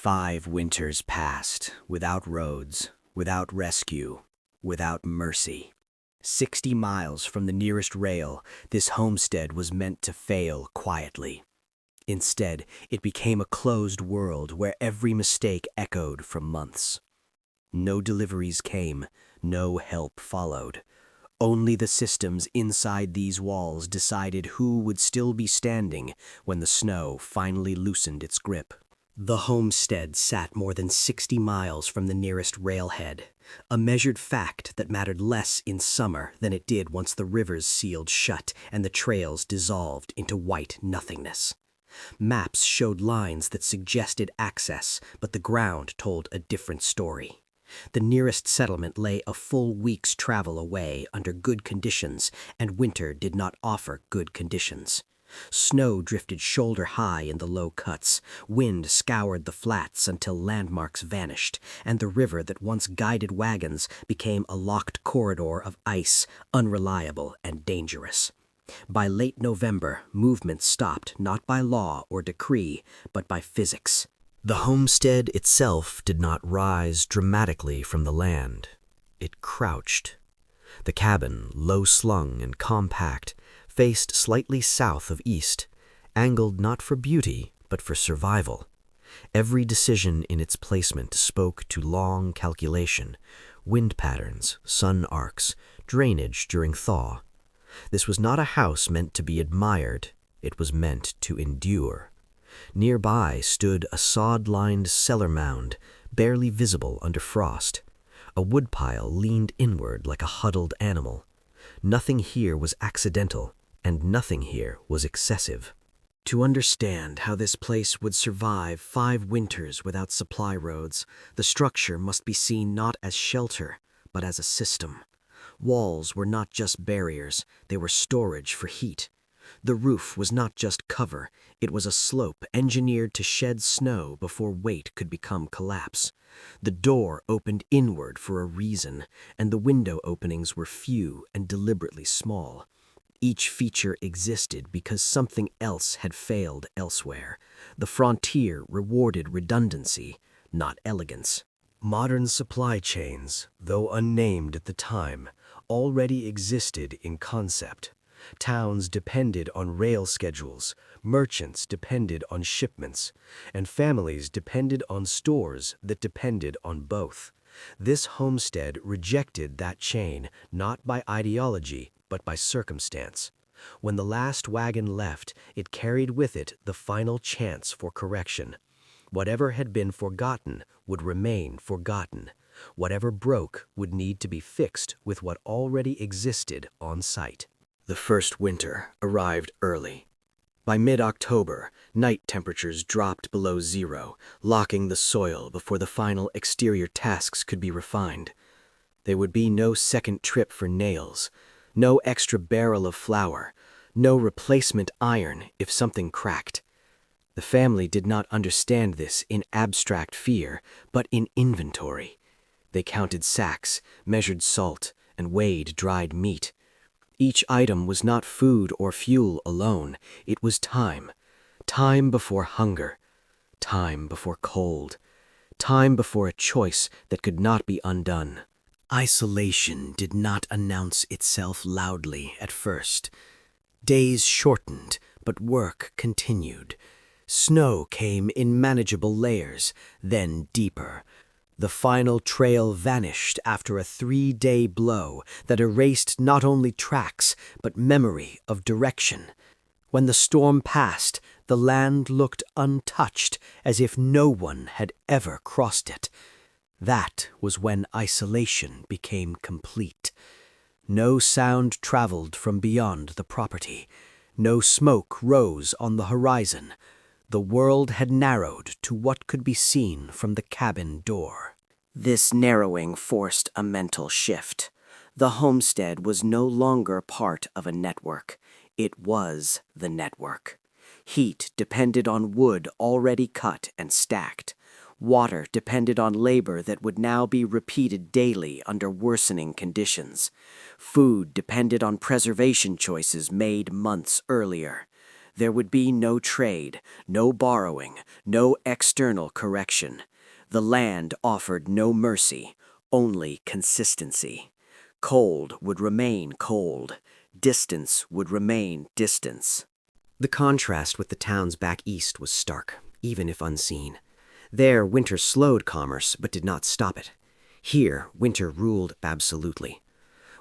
5 winters passed, without roads, without rescue, without mercy. 60 miles from the nearest rail, this homestead was meant to fail quietly. Instead, it became a closed world where every mistake echoed for months. No deliveries came, no help followed. Only the systems inside these walls decided who would still be standing when the snow finally loosened its grip. The homestead sat more than 60 miles from the nearest railhead, a measured fact that mattered less in summer than it did once the rivers sealed shut and the trails dissolved into white nothingness. Maps showed lines that suggested access, but the ground told a different story. The nearest settlement lay a full week's travel away under good conditions, and winter did not offer good conditions. Snow drifted shoulder-high in the low cuts, wind scoured the flats until landmarks vanished, and the river that once guided wagons became a locked corridor of ice, unreliable and dangerous. By late November, movement stopped not by law or decree, but by physics. The homestead itself did not rise dramatically from the land. It crouched. The cabin, low-slung and compact, faced slightly south of east, angled not for beauty, but for survival. Every decision in its placement spoke to long calculation, wind patterns, sun arcs, drainage during thaw. This was not a house meant to be admired, it was meant to endure. Nearby stood a sod-lined cellar mound, barely visible under frost. A woodpile leaned inward like a huddled animal. Nothing here was accidental, and nothing here was excessive. To understand how this place would survive 5 winters without supply roads, the structure must be seen not as shelter, but as a system. Walls were not just barriers, they were storage for heat. The roof was not just cover, it was a slope engineered to shed snow before weight could become collapse. The door opened inward for a reason, and the window openings were few and deliberately small. Each feature existed because something else had failed elsewhere. The frontier rewarded redundancy, not elegance. Modern supply chains, though unnamed at the time, already existed in concept. Towns depended on rail schedules, merchants depended on shipments, and families depended on stores that depended on both. This homestead rejected that chain not by ideology, but by circumstance. When the last wagon left, it carried with it the final chance for correction. Whatever had been forgotten would remain forgotten. Whatever broke would need to be fixed with what already existed on site. The first winter arrived early. By mid-October, night temperatures dropped below zero, locking the soil before the final exterior tasks could be refined. There would be no second trip for nails, no extra barrel of flour, no replacement iron if something cracked. The family did not understand this in abstract fear, but in inventory. They counted sacks, measured salt, and weighed dried meat. Each item was not food or fuel alone, it was time. Time before hunger, time before cold, time before a choice that could not be undone. Isolation did not announce itself loudly at first. Days shortened, but work continued. Snow came in manageable layers, then deeper. The final trail vanished after a 3-day blow that erased not only tracks, but memory of direction. When the storm passed, the land looked untouched, as if no one had ever crossed it. That was when isolation became complete. No sound traveled from beyond the property. No smoke rose on the horizon. The world had narrowed to what could be seen from the cabin door. This narrowing forced a mental shift. The homestead was no longer part of a network. It was the network. Heat depended on wood already cut and stacked. Water depended on labor that would now be repeated daily under worsening conditions. Food depended on preservation choices made months earlier. There would be no trade, no borrowing, no external correction. The land offered no mercy, only consistency. Cold would remain cold. Distance would remain distance. The contrast with the towns back east was stark, even if unseen. There, winter slowed commerce, but did not stop it. Here, winter ruled absolutely.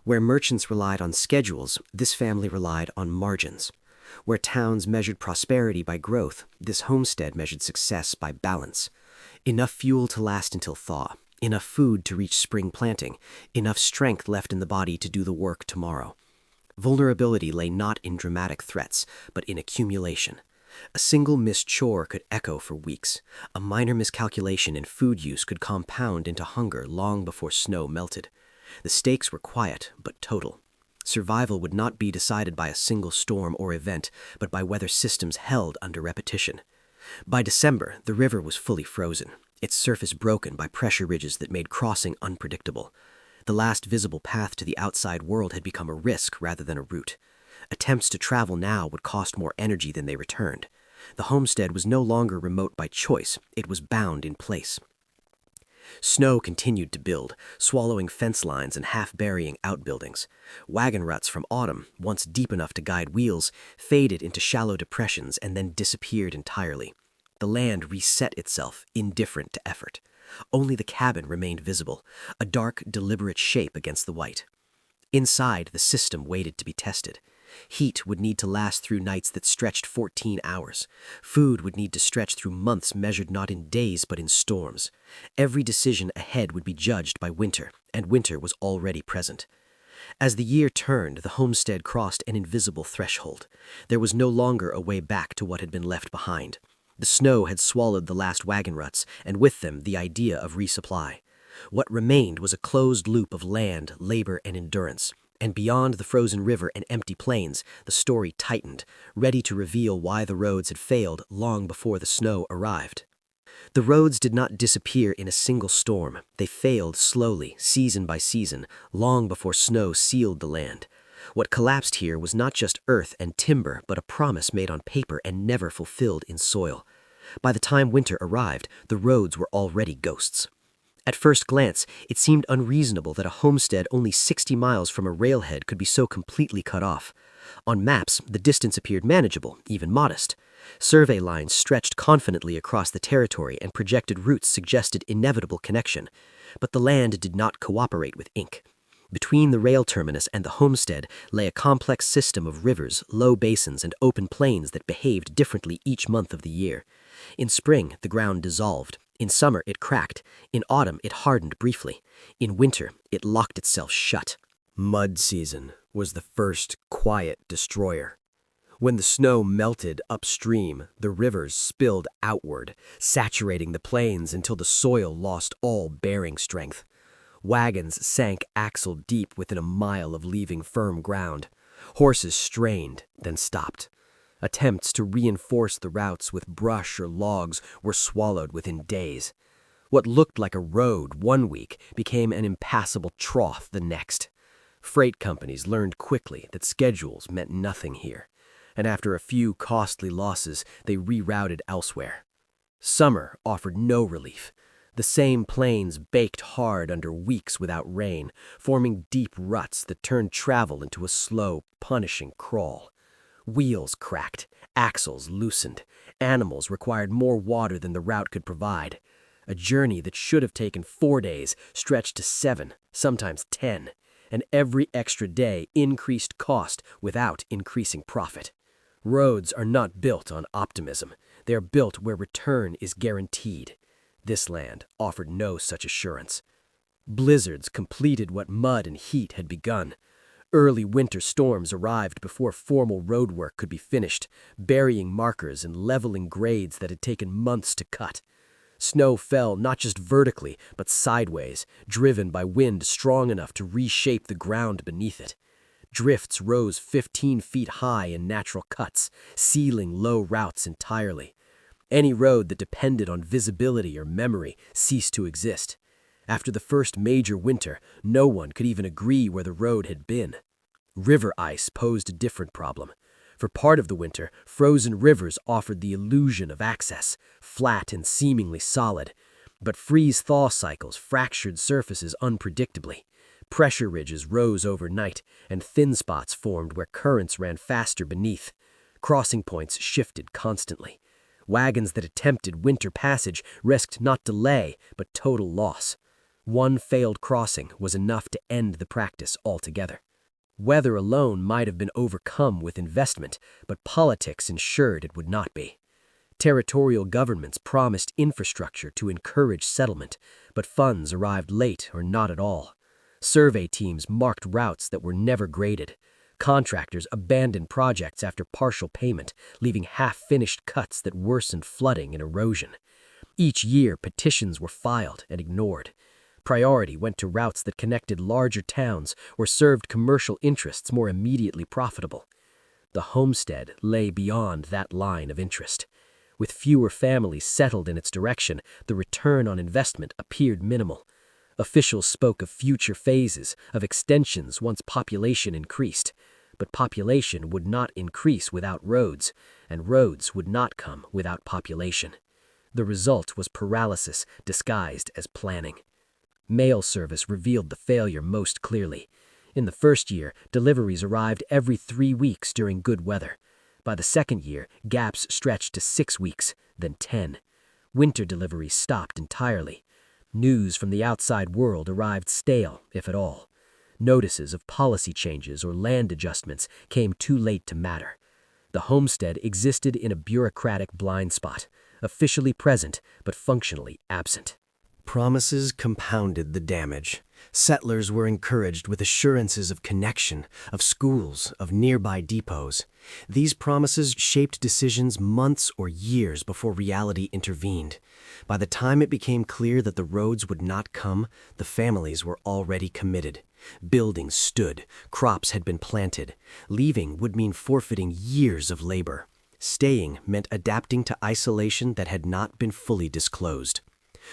Where merchants relied on schedules, this family relied on margins. Where towns measured prosperity by growth, this homestead measured success by balance. Enough fuel to last until thaw, enough food to reach spring planting, enough strength left in the body to do the work tomorrow. Vulnerability lay not in dramatic threats, but in accumulation. A single missed chore could echo for weeks. A minor miscalculation in food use could compound into hunger long before snow melted. The stakes were quiet, but total. Survival would not be decided by a single storm or event, but by whether systems held under repetition. By December, the river was fully frozen, its surface broken by pressure ridges that made crossing unpredictable. The last visible path to the outside world had become a risk rather than a route. Attempts to travel now would cost more energy than they returned. The homestead was no longer remote by choice, it was bound in place. Snow continued to build, swallowing fence lines and half-burying outbuildings. Wagon ruts from autumn, once deep enough to guide wheels, faded into shallow depressions and then disappeared entirely. The land reset itself, indifferent to effort. Only the cabin remained visible, a dark, deliberate shape against the white. Inside, the system waited to be tested. Heat would need to last through nights that stretched 14 hours. Food would need to stretch through months measured not in days but in storms. Every decision ahead would be judged by winter, and winter was already present. As the year turned, the homestead crossed an invisible threshold. There was no longer a way back to what had been left behind. The snow had swallowed the last wagon ruts, and with them the idea of resupply. What remained was a closed loop of land, labor, and endurance. And beyond the frozen river and empty plains, the story tightened, ready to reveal why the roads had failed long before the snow arrived. The roads did not disappear in a single storm. They failed slowly, season by season, long before snow sealed the land. What collapsed here was not just earth and timber, but a promise made on paper and never fulfilled in soil. By the time winter arrived, the roads were already ghosts. At first glance, it seemed unreasonable that a homestead only 60 miles from a railhead could be so completely cut off. On maps, the distance appeared manageable, even modest. Survey lines stretched confidently across the territory and projected routes suggested inevitable connection. But the land did not cooperate with ink. Between the rail terminus and the homestead lay a complex system of rivers, low basins, and open plains that behaved differently each month of the year. In spring, the ground dissolved. In summer, it cracked. In autumn, it hardened briefly. In winter, it locked itself shut. Mud season was the first quiet destroyer. When the snow melted upstream, the rivers spilled outward, saturating the plains until the soil lost all bearing strength. Wagons sank axle deep within a mile of leaving firm ground. Horses strained, then stopped. Attempts to reinforce the routes with brush or logs were swallowed within days. What looked like a road one week became an impassable trough the next. Freight companies learned quickly that schedules meant nothing here, and after a few costly losses, they rerouted elsewhere. Summer offered no relief. The same plains baked hard under weeks without rain, forming deep ruts that turned travel into a slow, punishing crawl. Wheels cracked, axles loosened. Animals required more water than the route could provide. A journey that should have taken 4 days stretched to 7, sometimes 10, and every extra day increased cost without increasing profit. Roads are not built on optimism. They are built where return is guaranteed. This land offered no such assurance. Blizzards completed what mud and heat had begun. Early winter storms arrived before formal roadwork could be finished, burying markers and leveling grades that had taken months to cut. Snow fell not just vertically, but sideways, driven by wind strong enough to reshape the ground beneath it. Drifts rose 15 feet high in natural cuts, sealing low routes entirely. Any road that depended on visibility or memory ceased to exist. After the first major winter, no one could even agree where the road had been. River ice posed a different problem. For part of the winter, frozen rivers offered the illusion of access, flat and seemingly solid. But freeze-thaw cycles fractured surfaces unpredictably. Pressure ridges rose overnight, and thin spots formed where currents ran faster beneath. Crossing points shifted constantly. Wagons that attempted winter passage risked not delay, but total loss. One failed crossing was enough to end the practice altogether. Weather alone might have been overcome with investment, but politics ensured it would not be. Territorial governments promised infrastructure to encourage settlement, but funds arrived late or not at all. Survey teams marked routes that were never graded. Contractors abandoned projects after partial payment, leaving half-finished cuts that worsened flooding and erosion. Each year, petitions were filed and ignored. Priority went to routes that connected larger towns or served commercial interests more immediately profitable. The homestead lay beyond that line of interest. With fewer families settled in its direction, the return on investment appeared minimal. Officials spoke of future phases, of extensions once population increased. But population would not increase without roads, and roads would not come without population. The result was paralysis disguised as planning. Mail service revealed the failure most clearly. In the first year, deliveries arrived every 3 weeks during good weather. By the second year, gaps stretched to 6 weeks, then 10. Winter deliveries stopped entirely. News from the outside world arrived stale, if at all. Notices of policy changes or land adjustments came too late to matter. The homestead existed in a bureaucratic blind spot, officially present but functionally absent. Promises compounded the damage. Settlers were encouraged with assurances of connection, of schools, of nearby depots. These promises shaped decisions months or years before reality intervened. By the time it became clear that the roads would not come, the families were already committed. Buildings stood, crops had been planted. Leaving would mean forfeiting years of labor. Staying meant adapting to isolation that had not been fully disclosed.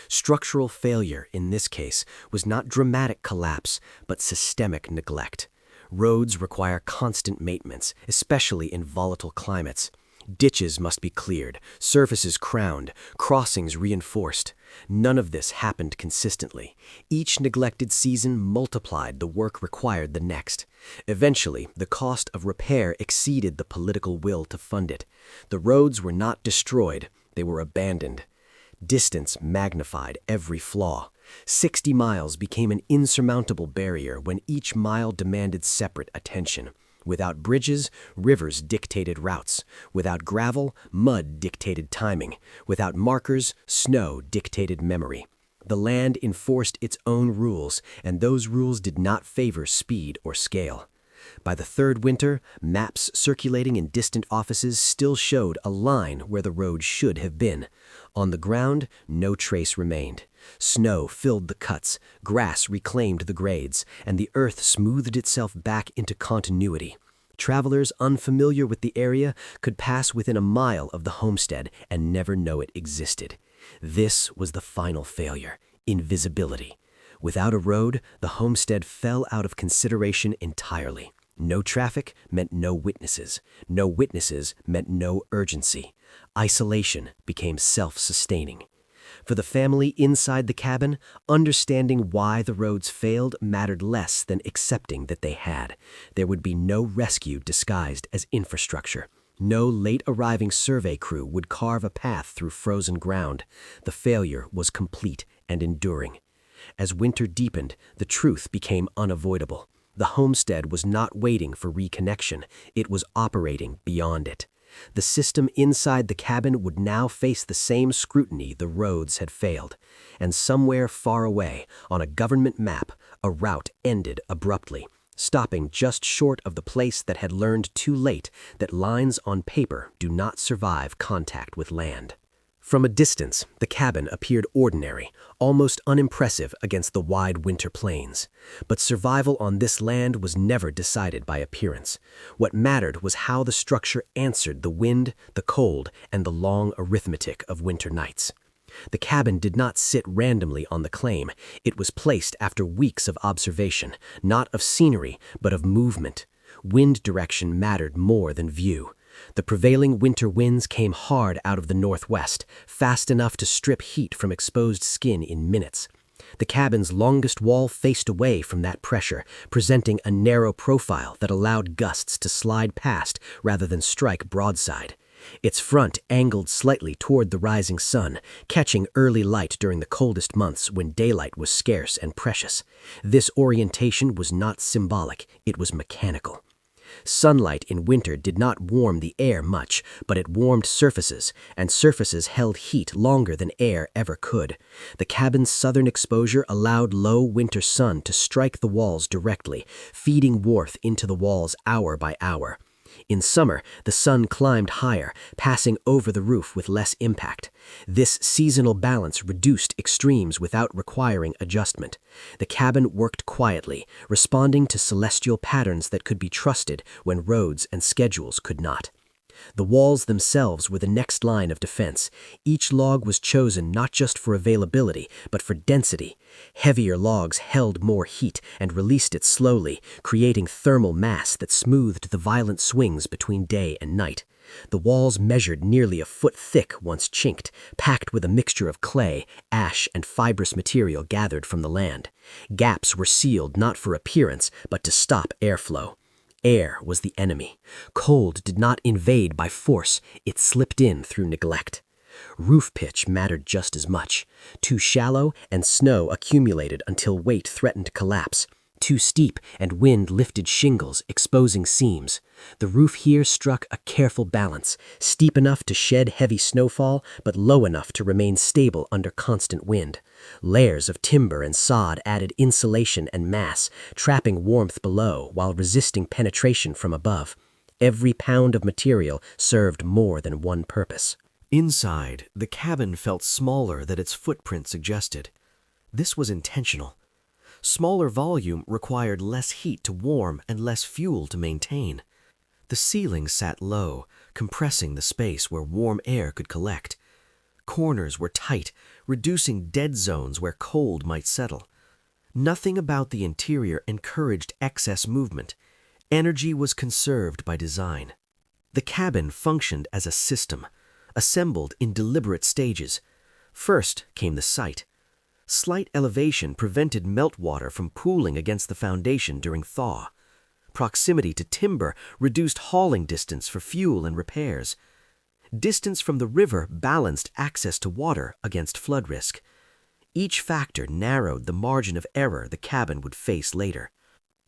Structural failure, in this case, was not dramatic collapse, but systemic neglect. Roads require constant maintenance, especially in volatile climates. Ditches must be cleared, surfaces crowned, crossings reinforced. None of this happened consistently. Each neglected season multiplied the work required the next. Eventually, the cost of repair exceeded the political will to fund it. The roads were not destroyed, they were abandoned. Distance magnified every flaw. 60 miles became an insurmountable barrier when each mile demanded separate attention. Without bridges, rivers dictated routes. Without gravel, mud dictated timing. Without markers, snow dictated memory. The land enforced its own rules, and those rules did not favor speed or scale. By the third winter, maps circulating in distant offices still showed a line where the road should have been. On the ground, no trace remained. Snow filled the cuts, grass reclaimed the grades, and the earth smoothed itself back into continuity. Travelers unfamiliar with the area could pass within a mile of the homestead and never know it existed. This was the final failure: invisibility. Without a road, the homestead fell out of consideration entirely. No traffic meant no witnesses. No witnesses meant no urgency. Isolation became self-sustaining. For the family inside the cabin, understanding why the roads failed mattered less than accepting that they had. There would be no rescue disguised as infrastructure. No late-arriving survey crew would carve a path through frozen ground. The failure was complete and enduring. As winter deepened, the truth became unavoidable. The homestead was not waiting for reconnection. It was operating beyond it. The system inside the cabin would now face the same scrutiny the roads had failed. And somewhere far away, on a government map, a route ended abruptly, stopping just short of the place that had learned too late that lines on paper do not survive contact with land. From a distance, the cabin appeared ordinary, almost unimpressive against the wide winter plains. But survival on this land was never decided by appearance. What mattered was how the structure answered the wind, the cold, and the long arithmetic of winter nights. The cabin did not sit randomly on the claim. It was placed after weeks of observation, not of scenery, but of movement. wind direction mattered more than view. The prevailing winter winds came hard out of the northwest, fast enough to strip heat from exposed skin in minutes. The cabin's longest wall faced away from that pressure, presenting a narrow profile that allowed gusts to slide past rather than strike broadside. Its front angled slightly toward the rising sun, catching early light during the coldest months when daylight was scarce and precious. This orientation was not symbolic, it was mechanical. Sunlight in winter did not warm the air much, but it warmed surfaces, and surfaces held heat longer than air ever could. The cabin's southern exposure allowed low winter sun to strike the walls directly, feeding warmth into the walls hour by hour. In summer, the sun climbed higher, passing over the roof with less impact. This seasonal balance reduced extremes without requiring adjustment. The cabin worked quietly, responding to celestial patterns that could be trusted when roads and schedules could not. The walls themselves were the next line of defense. Each log was chosen not just for availability, but for density. Heavier logs held more heat and released it slowly, creating thermal mass that smoothed the violent swings between day and night. The walls measured nearly a foot thick once chinked, packed with a mixture of clay, ash, and fibrous material gathered from the land. Gaps were sealed not for appearance, but to stop airflow. Air was the enemy. Cold did not invade by force, it slipped in through neglect. Roof pitch mattered just as much. Too shallow, and snow accumulated until weight threatened collapse. Too steep, and wind lifted shingles, exposing seams. The roof here struck a careful balance, steep enough to shed heavy snowfall, but low enough to remain stable under constant wind. Layers of timber and sod added insulation and mass, trapping warmth below while resisting penetration from above. Every pound of material served more than one purpose. Inside, the cabin felt smaller than its footprint suggested. This was intentional. Smaller volume required less heat to warm and less fuel to maintain. The ceiling sat low, compressing the space where warm air could collect. Corners were tight, reducing dead zones where cold might settle. Nothing about the interior encouraged excess movement. Energy was conserved by design. The cabin functioned as a system, assembled in deliberate stages. First came the site. Slight elevation prevented meltwater from pooling against the foundation during thaw. Proximity to timber reduced hauling distance for fuel and repairs. Distance from the river balanced access to water against flood risk. Each factor narrowed the margin of error the cabin would face later.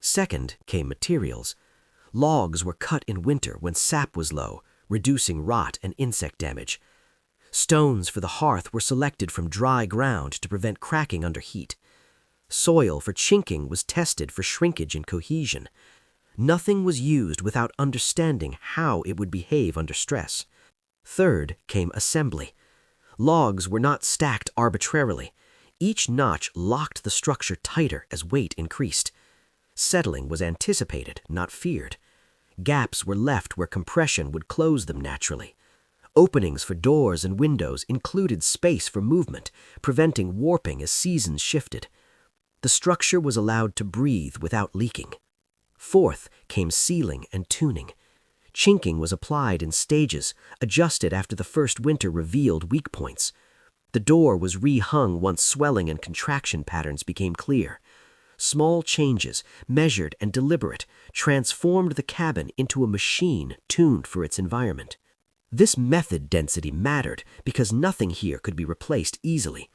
Second came materials. Logs were cut in winter when sap was low, reducing rot and insect damage. Stones for the hearth were selected from dry ground to prevent cracking under heat. Soil for chinking was tested for shrinkage and cohesion. Nothing was used without understanding how it would behave under stress. Third came assembly. Logs were not stacked arbitrarily. Each notch locked the structure tighter as weight increased. Settling was anticipated, not feared. Gaps were left where compression would close them naturally. Openings for doors and windows included space for movement, preventing warping as seasons shifted. The structure was allowed to breathe without leaking. Fourth came sealing and tuning. Chinking was applied in stages, adjusted after the first winter revealed weak points. The door was re-hung once swelling and contraction patterns became clear. Small changes, measured and deliberate, transformed the cabin into a machine tuned for its environment. This method density mattered because nothing here could be replaced easily.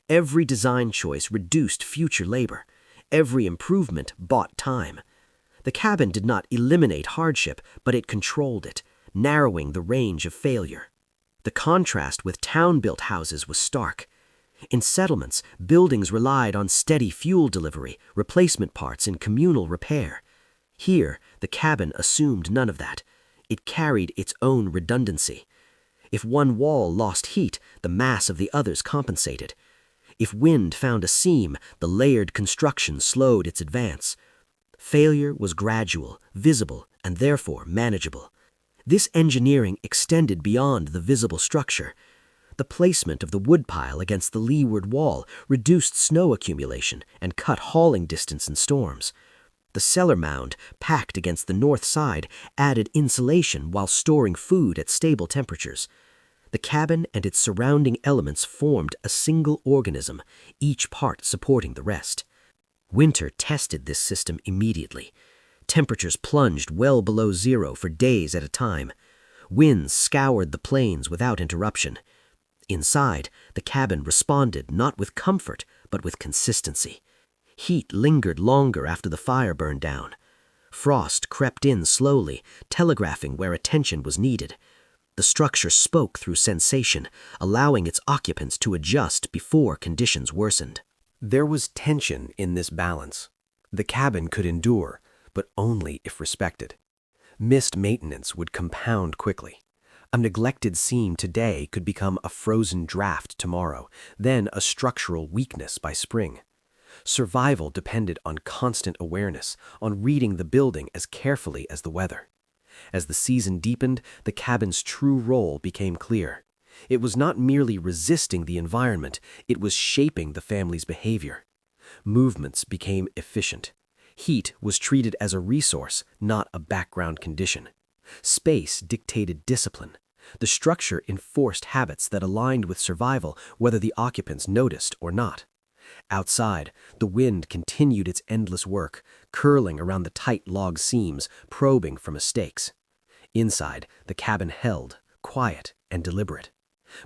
Every design choice reduced future labor. Every improvement bought time. The cabin did not eliminate hardship, but it controlled it, narrowing the range of failure. The contrast with town-built houses was stark. In settlements, buildings relied on steady fuel delivery, replacement parts, and communal repair. Here, the cabin assumed none of that. It carried its own redundancy. If one wall lost heat, the mass of the others compensated. If wind found a seam, the layered construction slowed its advance. Failure was gradual, visible, and therefore manageable. This engineering extended beyond the visible structure. The placement of the woodpile against the leeward wall reduced snow accumulation and cut hauling distance in storms. The cellar mound, packed against the north side, added insulation while storing food at stable temperatures. The cabin and its surrounding elements formed a single organism, each part supporting the rest. Winter tested this system immediately. Temperatures plunged well below zero for days at a time. Winds scoured the plains without interruption. Inside, the cabin responded not with comfort, but with consistency. Heat lingered longer after the fire burned down. Frost crept in slowly, telegraphing where attention was needed. The structure spoke through sensation, allowing its occupants to adjust before conditions worsened. There was tension in this balance. The cabin could endure, but only if respected. Missed maintenance would compound quickly. A neglected seam today could become a frozen draft tomorrow, then a structural weakness by spring. Survival depended on constant awareness, on reading the building as carefully as the weather. As the season deepened, the cabin's true role became clear. It was not merely resisting the environment, it was shaping the family's behavior. Movements became efficient. Heat was treated as a resource, not a background condition. Space dictated discipline. The structure enforced habits that aligned with survival, whether the occupants noticed or not. Outside, the wind continued its endless work, curling around the tight log seams, probing for mistakes. Inside, the cabin held, quiet and deliberate.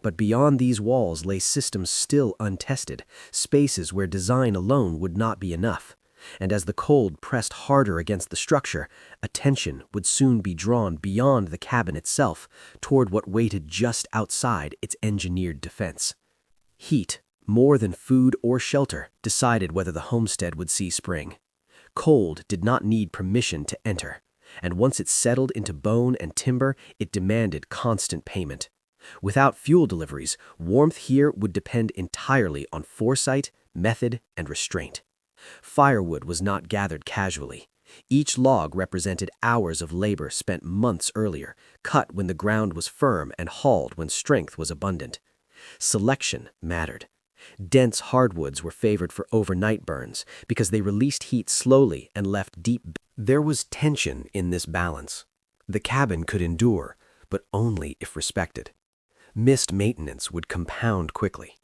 But beyond these walls lay systems still untested, spaces where design alone would not be enough. And as the cold pressed harder against the structure, attention would soon be drawn beyond the cabin itself, toward what waited just outside its engineered defense. Heat, more than food or shelter, decided whether the homestead would see spring. Cold did not need permission to enter, and once it settled into bone and timber, it demanded constant payment. Without fuel deliveries, warmth here would depend entirely on foresight, method, and restraint. Firewood was not gathered casually. Each log represented hours of labor spent months earlier, cut when the ground was firm and hauled when strength was abundant. Selection mattered. Dense hardwoods were favored for overnight burns because they released heat slowly and left deep. There was tension in this balance. The cabin could endure, but only if respected. Missed maintenance would compound quickly.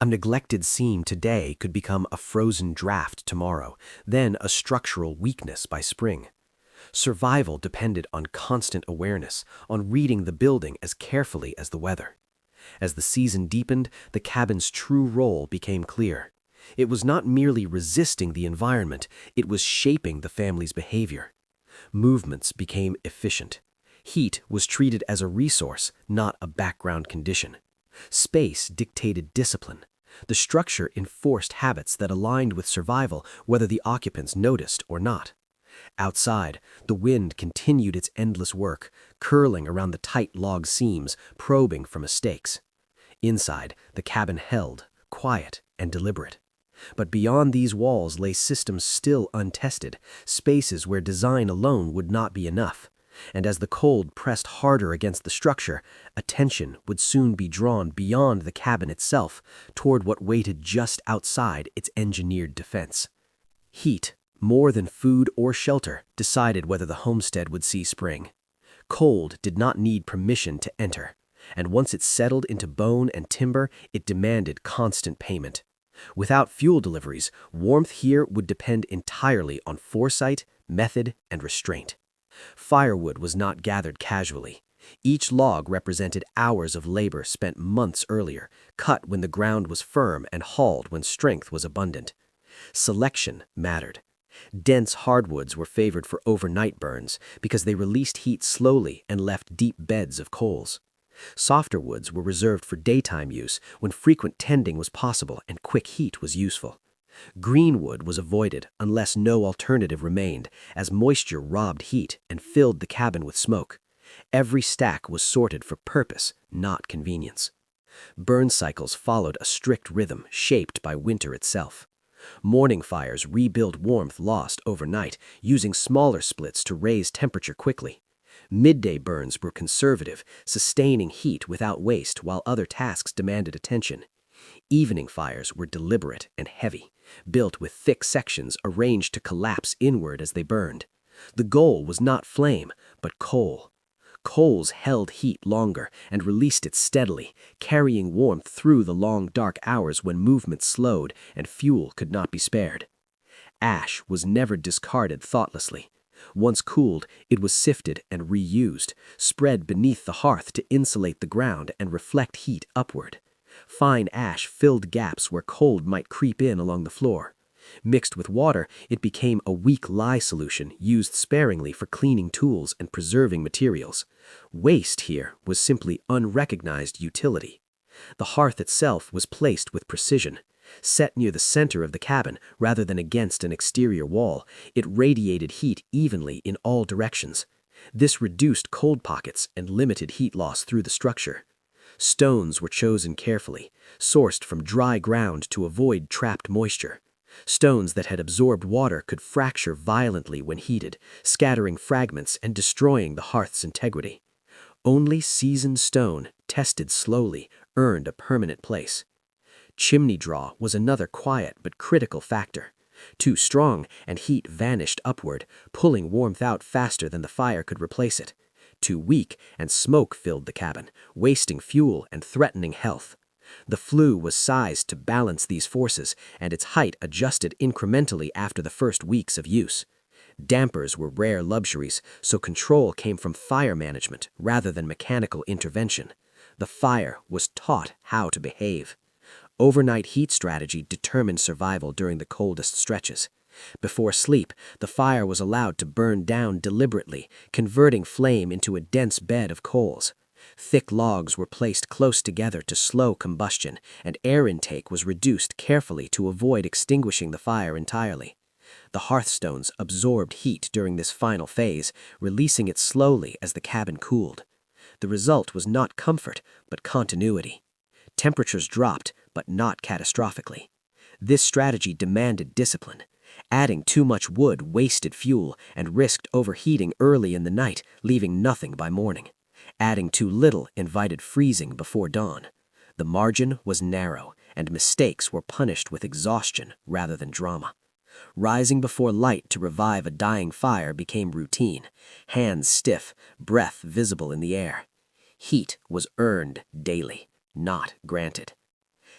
A neglected seam today could become a frozen draft tomorrow, then a structural weakness by spring. Survival depended on constant awareness, on reading the building as carefully as the weather. As the season deepened, the cabin's true role became clear. It was not merely resisting the environment, it was shaping the family's behavior. Movements became efficient. Heat was treated as a resource, not a background condition. Space dictated discipline. The structure enforced habits that aligned with survival, whether the occupants noticed or not. Outside, the wind continued its endless work, curling around the tight log seams, probing for mistakes. Inside, the cabin held, quiet and deliberate. But beyond these walls lay systems still untested, spaces where design alone would not be enough. And as the cold pressed harder against the structure, attention would soon be drawn beyond the cabin itself, toward what waited just outside its engineered defense. Heat, more than food or shelter, decided whether the homestead would see spring. Cold did not need permission to enter, and once it settled into bone and timber, it demanded constant payment. Without fuel deliveries, warmth here would depend entirely on foresight, method, and restraint. Firewood was not gathered casually. Each log represented hours of labor spent months earlier, cut when the ground was firm and hauled when strength was abundant. Selection mattered. Dense hardwoods were favored for overnight burns because they released heat slowly and left deep beds of coals. Softer woods were reserved for daytime use when frequent tending was possible and quick heat was useful. Green wood was avoided unless no alternative remained, as moisture robbed heat and filled the cabin with smoke. Every stack was sorted for purpose, not convenience. Burn cycles followed a strict rhythm shaped by winter itself. Morning fires rebuilt warmth lost overnight, using smaller splits to raise temperature quickly. Midday burns were conservative, sustaining heat without waste while other tasks demanded attention. Evening fires were deliberate and heavy, built with thick sections arranged to collapse inward as they burned. The goal was not flame, but coal. Coals held heat longer and released it steadily, carrying warmth through the long dark hours when movement slowed and fuel could not be spared. Ash was never discarded thoughtlessly. Once cooled, it was sifted and reused, spread beneath the hearth to insulate the ground and reflect heat upward. Fine ash filled gaps where cold might creep in along the floor. Mixed with water, it became a weak lye solution used sparingly for cleaning tools and preserving materials. Waste here was simply unrecognized utility. The hearth itself was placed with precision. Set near the center of the cabin rather than against an exterior wall, it radiated heat evenly in all directions. This reduced cold pockets and limited heat loss through the structure. Stones were chosen carefully, sourced from dry ground to avoid trapped moisture. Stones that had absorbed water could fracture violently when heated, scattering fragments and destroying the hearth's integrity. Only seasoned stone, tested slowly, earned a permanent place. Chimney draw was another quiet but critical factor. Too strong, and heat vanished upward, pulling warmth out faster than the fire could replace it. Too weak, and smoke filled the cabin, wasting fuel and threatening health. The flue was sized to balance these forces, and its height adjusted incrementally after the first weeks of use. Dampers were rare luxuries, so control came from fire management rather than mechanical intervention. The fire was taught how to behave. Overnight heat strategy determined survival during the coldest stretches. Before sleep, the fire was allowed to burn down deliberately, converting flame into a dense bed of coals. Thick logs were placed close together to slow combustion, and air intake was reduced carefully to avoid extinguishing the fire entirely. The hearthstones absorbed heat during this final phase, releasing it slowly as the cabin cooled. The result was not comfort, but continuity. Temperatures dropped, but not catastrophically. This strategy demanded discipline. Adding too much wood wasted fuel and risked overheating early in the night, leaving nothing by morning. Adding too little invited freezing before dawn. The margin was narrow, and mistakes were punished with exhaustion rather than drama. Rising before light to revive a dying fire became routine, hands stiff, breath visible in the air. Heat was earned daily, not granted.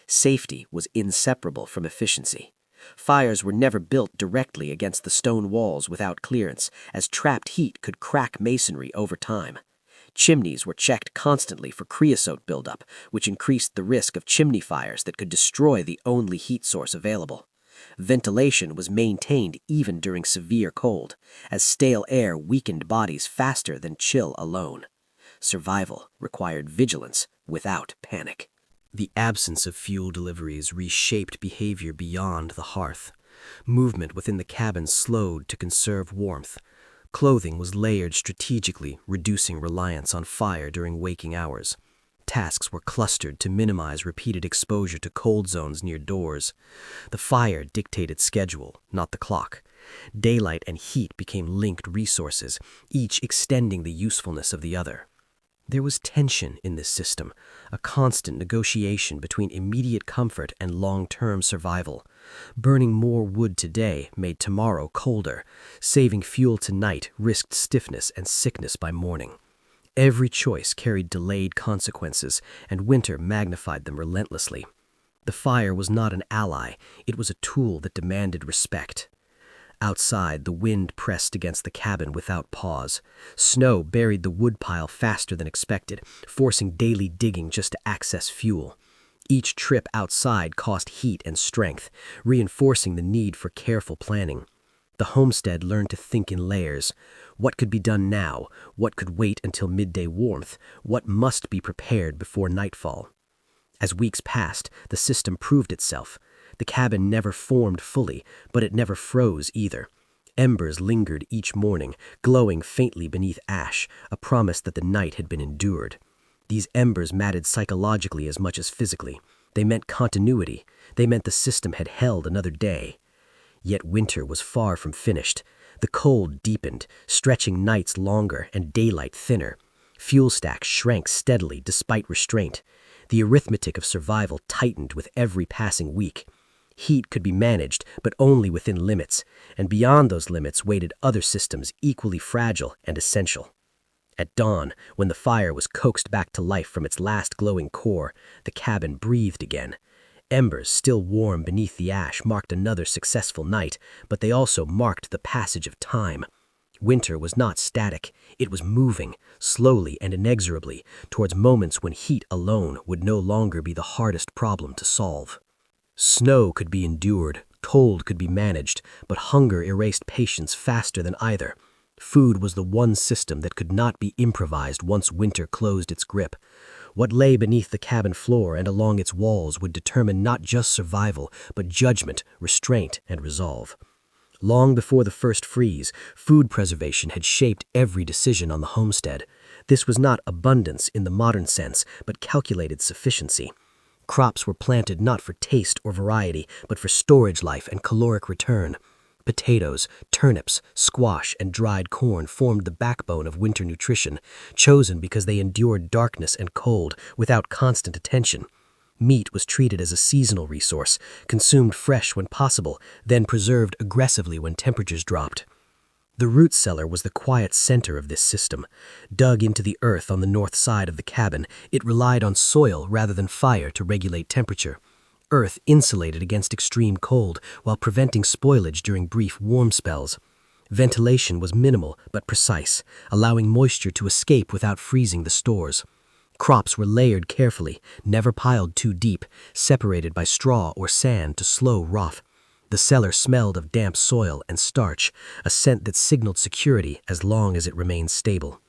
Safety was inseparable from efficiency. Fires were never built directly against the stone walls without clearance, as trapped heat could crack masonry over time. Chimneys were checked constantly for creosote buildup, which increased the risk of chimney fires that could destroy the only heat source available. Ventilation was maintained even during severe cold, as stale air weakened bodies faster than chill alone. Survival required vigilance without panic. The absence of fuel deliveries reshaped behavior beyond the hearth. Movement within the cabin slowed to conserve warmth. Clothing was layered strategically, reducing reliance on fire during waking hours. Tasks were clustered to minimize repeated exposure to cold zones near doors. The fire dictated schedule, not the clock. Daylight and heat became linked resources, each extending the usefulness of the other. There was tension in this system, a constant negotiation between immediate comfort and long-term survival. Burning more wood today made tomorrow colder. Saving fuel tonight risked stiffness and sickness by morning. Every choice carried delayed consequences, and winter magnified them relentlessly. The fire was not an ally, it was a tool that demanded respect. Outside, the wind pressed against the cabin without pause. Snow buried the woodpile faster than expected, forcing daily digging just to access fuel. Each trip outside cost heat and strength, reinforcing the need for careful planning. The homestead learned to think in layers. What could be done now? What could wait until midday warmth? What must be prepared before nightfall? As weeks passed, the system proved itself. The cabin never formed fully, but it never froze either. Embers lingered each morning, glowing faintly beneath ash, a promise that the night had been endured. These embers mattered psychologically as much as physically. They meant continuity. They meant the system had held another day. Yet winter was far from finished. The cold deepened, stretching nights longer and daylight thinner. Fuel stacks shrank steadily despite restraint. The arithmetic of survival tightened with every passing week. Heat could be managed, but only within limits, and beyond those limits waited other systems equally fragile and essential. At dawn, when the fire was coaxed back to life from its last glowing core, the cabin breathed again. Embers, still warm beneath the ash, marked another successful night, but they also marked the passage of time. Winter was not static. It was moving, slowly and inexorably, towards moments when heat alone would no longer be the hardest problem to solve. Snow could be endured, cold could be managed, but hunger erased patience faster than either. Food was the one system that could not be improvised once winter closed its grip. What lay beneath the cabin floor and along its walls would determine not just survival, but judgment, restraint, and resolve. Long before the first freeze, food preservation had shaped every decision on the homestead. This was not abundance in the modern sense, but calculated sufficiency. Crops were planted not for taste or variety, but for storage life and caloric return. Potatoes, turnips, squash, and dried corn formed the backbone of winter nutrition, chosen because they endured darkness and cold without constant attention. Meat was treated as a seasonal resource, consumed fresh when possible, then preserved aggressively when temperatures dropped. The root cellar was the quiet center of this system. Dug into the earth on the north side of the cabin, it relied on soil rather than fire to regulate temperature. Earth insulated against extreme cold while preventing spoilage during brief warm spells. Ventilation was minimal but precise, allowing moisture to escape without freezing the stores. Crops were layered carefully, never piled too deep, separated by straw or sand to slow rot. The cellar smelled of damp soil and starch, a scent that signaled security as long as it remained stable.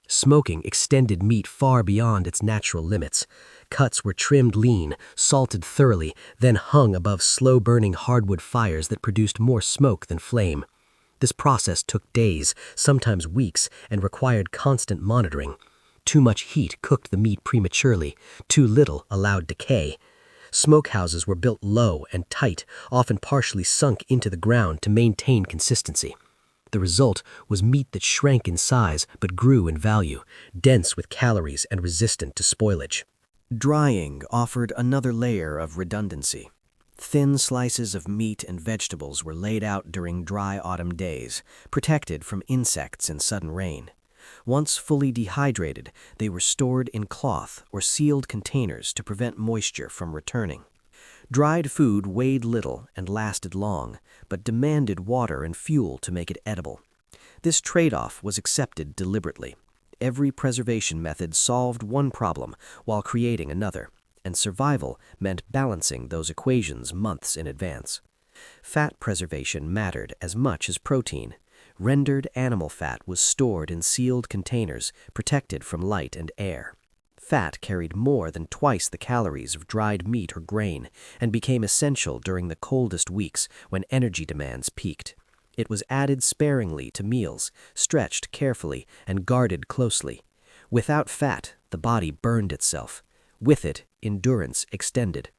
Smoking extended meat far beyond its natural limits. Cuts were trimmed lean, salted thoroughly, then hung above slow-burning hardwood fires that produced more smoke than flame. This process took days, sometimes weeks, and required constant monitoring. Too much heat cooked the meat prematurely, too little allowed decay. Smokehouses were built low and tight, often partially sunk into the ground to maintain consistency. The result was meat that shrank in size but grew in value, dense with calories and resistant to spoilage. Drying offered another layer of redundancy. Thin slices of meat and vegetables were laid out during dry autumn days, protected from insects and sudden rain. Once fully dehydrated, they were stored in cloth or sealed containers to prevent moisture from returning. Dried food weighed little and lasted long, but demanded water and fuel to make it edible. This trade-off was accepted deliberately. Every preservation method solved one problem while creating another, and survival meant balancing those equations months in advance. Fat preservation mattered as much as protein. Rendered animal fat was stored in sealed containers, protected from light and air. Fat carried more than twice the calories of dried meat or grain, and became essential during the coldest weeks when energy demands peaked. It was added sparingly to meals, stretched carefully, and guarded closely. Without fat, the body burned itself. With it, endurance extended.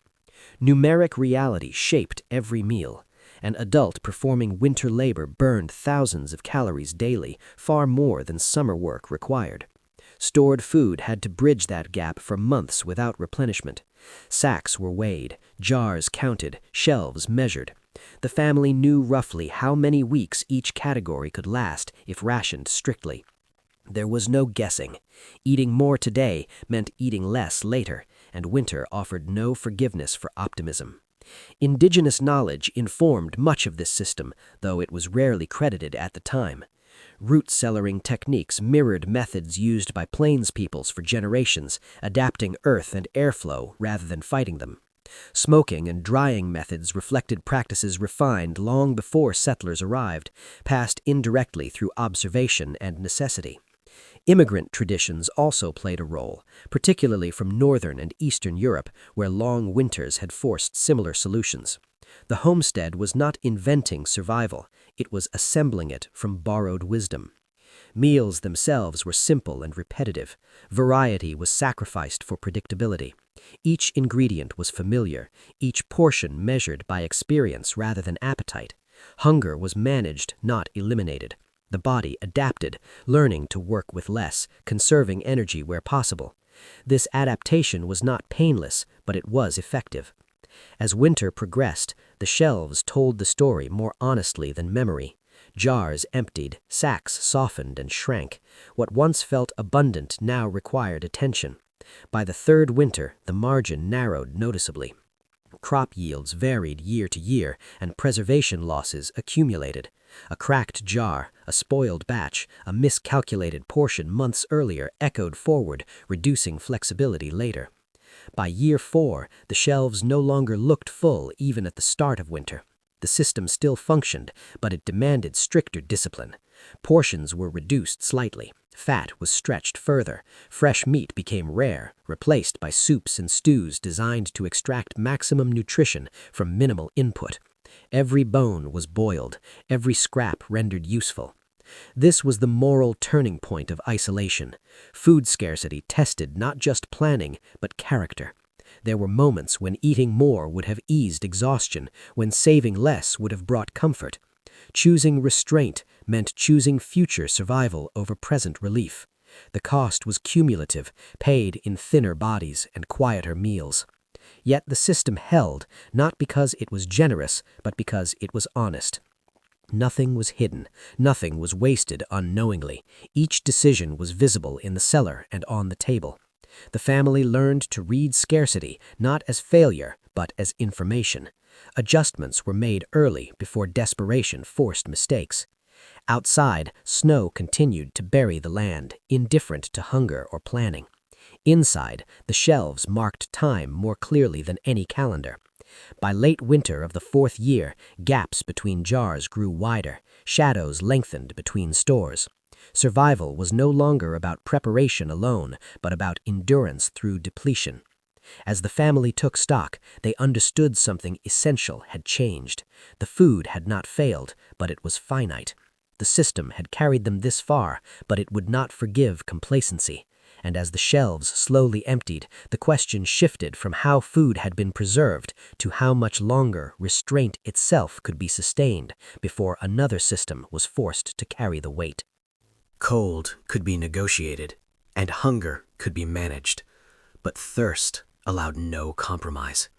Numeric reality shaped every meal. An adult performing winter labor burned thousands of calories daily, far more than summer work required. Stored food had to bridge that gap for months without replenishment. Sacks were weighed, jars counted, shelves measured. The family knew roughly how many weeks each category could last if rationed strictly. There was no guessing. Eating more today meant eating less later, and winter offered no forgiveness for optimism. Indigenous knowledge informed much of this system, though it was rarely credited at the time. Root cellaring techniques mirrored methods used by plains peoples for generations, adapting earth and airflow rather than fighting them. Smoking and drying methods reflected practices refined long before settlers arrived, passed indirectly through observation and necessity. Immigrant traditions also played a role, particularly from Northern and Eastern Europe, where long winters had forced similar solutions. The homestead was not inventing survival, it was assembling it from borrowed wisdom. Meals themselves were simple and repetitive. Variety was sacrificed for predictability. Each ingredient was familiar, each portion measured by experience rather than appetite. Hunger was managed, not eliminated. The body adapted, learning to work with less, conserving energy where possible. This adaptation was not painless, but it was effective. As winter progressed, the shelves told the story more honestly than memory. Jars emptied, sacks softened and shrank. What once felt abundant now required attention. By the third winter, the margin narrowed noticeably. Crop yields varied year to year, and preservation losses accumulated. A cracked jar, a spoiled batch, a miscalculated portion months earlier echoed forward, reducing flexibility later. By year 4, the shelves no longer looked full even at the start of winter. The system still functioned, but it demanded stricter discipline. Portions were reduced slightly. Fat was stretched further. Fresh meat became rare, replaced by soups and stews designed to extract maximum nutrition from minimal input. Every bone was boiled, every scrap rendered useful. This was the moral turning point of isolation. Food scarcity tested not just planning, but character. There were moments when eating more would have eased exhaustion, when saving less would have brought comfort. Choosing restraint meant choosing future survival over present relief. The cost was cumulative, paid in thinner bodies and quieter meals. Yet the system held, not because it was generous, but because it was honest. Nothing was hidden, nothing was wasted unknowingly. Each decision was visible in the cellar and on the table. The family learned to read scarcity not as failure, but as information. Adjustments were made early before desperation forced mistakes. Outside, snow continued to bury the land, indifferent to hunger or planning. Inside, the shelves marked time more clearly than any calendar. By late winter of the 4th year, gaps between jars grew wider, shadows lengthened between stores. Survival was no longer about preparation alone, but about endurance through depletion. As the family took stock, they understood something essential had changed. The food had not failed, but it was finite. The system had carried them this far, but it would not forgive complacency. And as the shelves slowly emptied, the question shifted from how food had been preserved to how much longer restraint itself could be sustained before another system was forced to carry the weight. Cold could be negotiated, and hunger could be managed, but thirst allowed no compromise.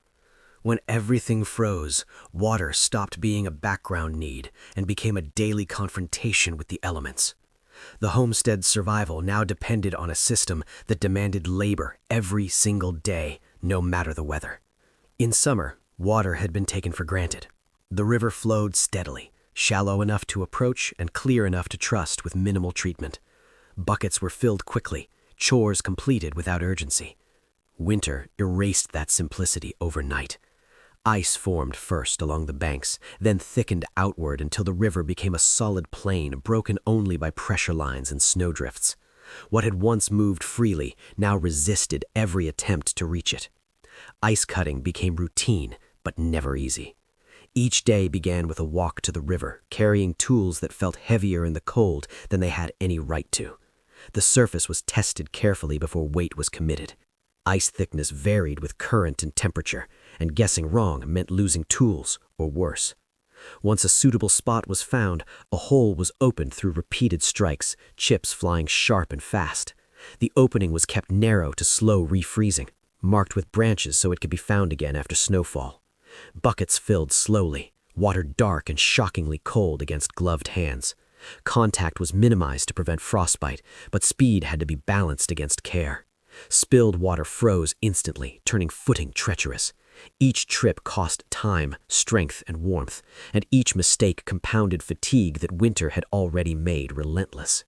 When everything froze, water stopped being a background need and became a daily confrontation with the elements. The homestead's survival now depended on a system that demanded labor every single day, no matter the weather. In summer, water had been taken for granted. The river flowed steadily, shallow enough to approach and clear enough to trust with minimal treatment. Buckets were filled quickly, chores completed without urgency. Winter erased that simplicity overnight. Ice formed first along the banks, then thickened outward until the river became a solid plain broken only by pressure lines and snowdrifts. What had once moved freely now resisted every attempt to reach it. Ice cutting became routine, but never easy. Each day began with a walk to the river, carrying tools that felt heavier in the cold than they had any right to. The surface was tested carefully before weight was committed. Ice thickness varied with current and temperature, and guessing wrong meant losing tools, or worse. Once a suitable spot was found, a hole was opened through repeated strikes, chips flying sharp and fast. The opening was kept narrow to slow refreezing, marked with branches so it could be found again after snowfall. Buckets filled slowly, water dark and shockingly cold against gloved hands. Contact was minimized to prevent frostbite, but speed had to be balanced against care. Spilled water froze instantly, turning footing treacherous. Each trip cost time, strength, and warmth, and each mistake compounded fatigue that winter had already made relentless.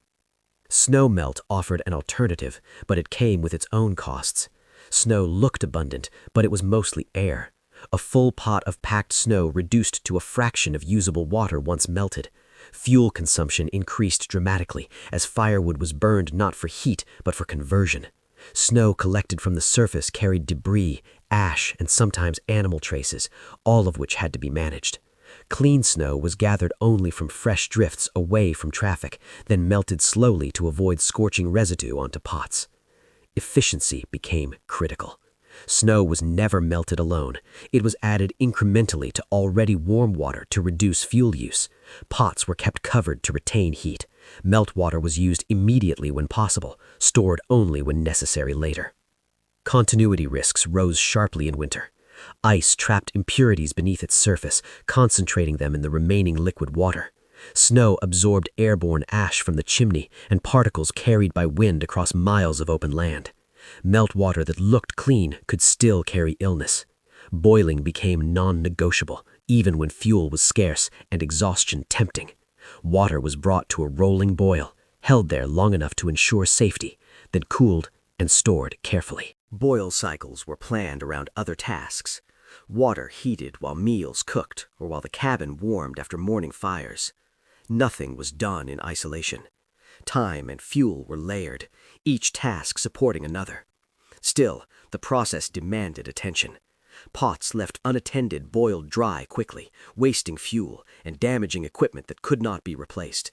Snow melt offered an alternative, but it came with its own costs. Snow looked abundant, but it was mostly air. A full pot of packed snow reduced to a fraction of usable water once melted. Fuel consumption increased dramatically as firewood was burned not for heat, but for conversion. Snow collected from the surface carried debris, ash, and sometimes animal traces, all of which had to be managed. Clean snow was gathered only from fresh drifts away from traffic, then melted slowly to avoid scorching residue onto pots. Efficiency became critical. Snow was never melted alone. It was added incrementally to already warm water to reduce fuel use. Pots were kept covered to retain heat. Meltwater was used immediately when possible, stored only when necessary later. Continuity risks rose sharply in winter. Ice trapped impurities beneath its surface, concentrating them in the remaining liquid water. Snow absorbed airborne ash from the chimney and particles carried by wind across miles of open land. Meltwater that looked clean could still carry illness. Boiling became non-negotiable, even when fuel was scarce and exhaustion tempting. Water was brought to a rolling boil, held there long enough to ensure safety, then cooled and stored carefully. Boil cycles were planned around other tasks. Water heated while meals cooked or while the cabin warmed after morning fires. Nothing was done in isolation. Time and fuel were layered, each task supporting another. Still, the process demanded attention. Pots left unattended boiled dry quickly, wasting fuel and damaging equipment that could not be replaced.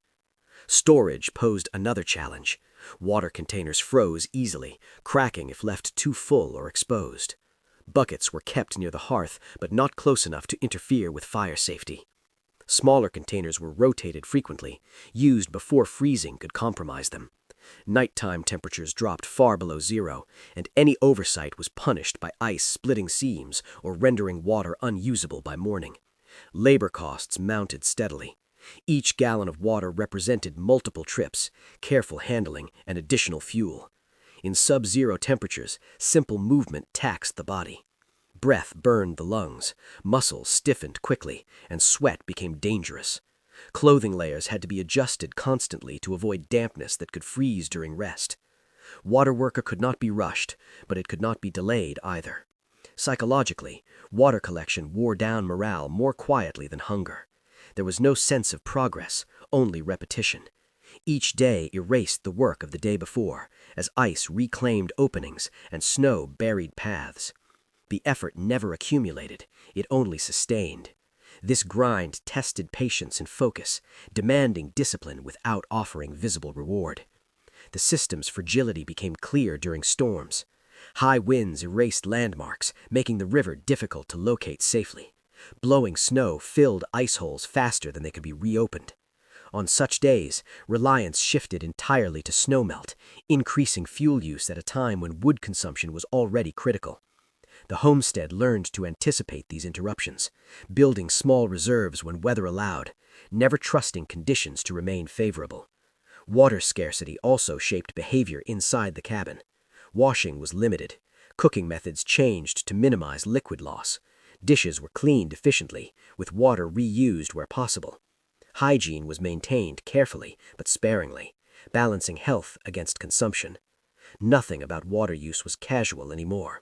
Storage posed another challenge. Water containers froze easily, cracking if left too full or exposed. Buckets were kept near the hearth, but not close enough to interfere with fire safety. Smaller containers were rotated frequently, used before freezing could compromise them. Nighttime temperatures dropped far below zero, and any oversight was punished by ice splitting seams or rendering water unusable by morning. Labor costs mounted steadily. Each gallon of water represented multiple trips, careful handling, and additional fuel. In sub-zero temperatures, simple movement taxed the body. Breath burned the lungs, muscles stiffened quickly, and sweat became dangerous. Clothing layers had to be adjusted constantly to avoid dampness that could freeze during rest. Water work could not be rushed, but it could not be delayed either. Psychologically, water collection wore down morale more quietly than hunger. There was no sense of progress, only repetition. Each day erased the work of the day before, as ice reclaimed openings and snow buried paths. The effort never accumulated, it only sustained. This grind tested patience and focus, demanding discipline without offering visible reward. The system's fragility became clear during storms. High winds erased landmarks, making the river difficult to locate safely. Blowing snow filled ice holes faster than they could be reopened. On such days, reliance shifted entirely to snowmelt, increasing fuel use at a time when wood consumption was already critical. The homestead learned to anticipate these interruptions, building small reserves when weather allowed, never trusting conditions to remain favorable. Water scarcity also shaped behavior inside the cabin. Washing was limited. Cooking methods changed to minimize liquid loss. Dishes were cleaned efficiently, with water reused where possible. Hygiene was maintained carefully but sparingly, balancing health against consumption. Nothing about water use was casual anymore.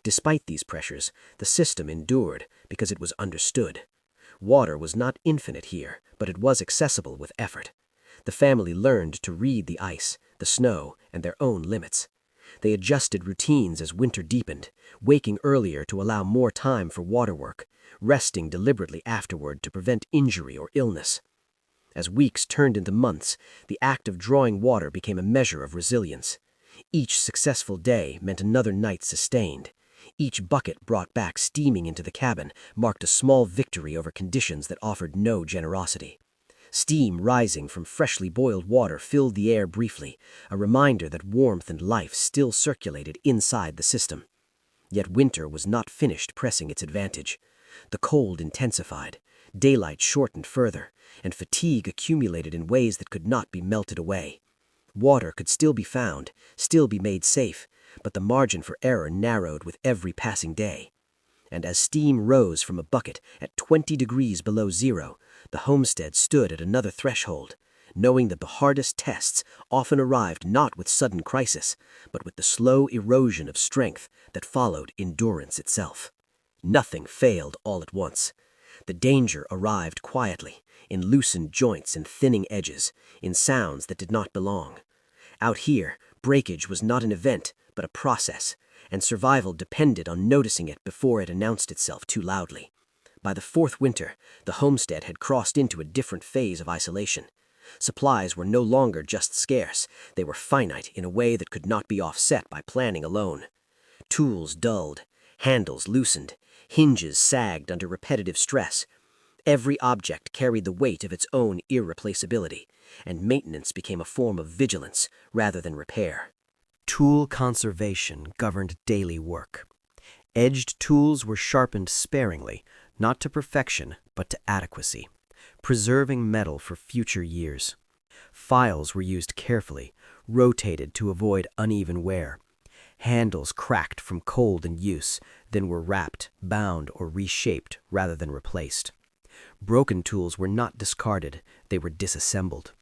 Despite these pressures, the system endured because it was understood. Water was not infinite here, but it was accessible with effort. The family learned to read the ice, the snow, and their own limits. They adjusted routines as winter deepened, waking earlier to allow more time for water work, resting deliberately afterward to prevent injury or illness. As weeks turned into months, the act of drawing water became a measure of resilience. Each successful day meant another night sustained. Each bucket brought back steaming into the cabin marked a small victory over conditions that offered no generosity. Steam rising from freshly boiled water filled the air briefly, a reminder that warmth and life still circulated inside the system. Yet winter was not finished pressing its advantage. The cold intensified, daylight shortened further, and fatigue accumulated in ways that could not be melted away. Water could still be found, still be made safe, but the margin for error narrowed with every passing day. And as steam rose from a bucket at 20 degrees below zero, the homestead stood at another threshold, knowing that the hardest tests often arrived not with sudden crisis, but with the slow erosion of strength that followed endurance itself. Nothing failed all at once. The danger arrived quietly, in loosened joints and thinning edges, in sounds that did not belong. Out here, breakage was not an event, but a process, and survival depended on noticing it before it announced itself too loudly. By the fourth winter, the homestead had crossed into a different phase of isolation. Supplies were no longer just scarce, they were finite in a way that could not be offset by planning alone. Tools dulled, handles loosened, hinges sagged under repetitive stress. Every object carried the weight of its own irreplaceability, and maintenance became a form of vigilance rather than repair. Tool conservation governed daily work. Edged tools were sharpened sparingly, not to perfection, but to adequacy, preserving metal for future years. Files were used carefully, rotated to avoid uneven wear. Handles cracked from cold and use, then were wrapped, bound, or reshaped rather than replaced. Broken tools were not discarded, they were disassembled.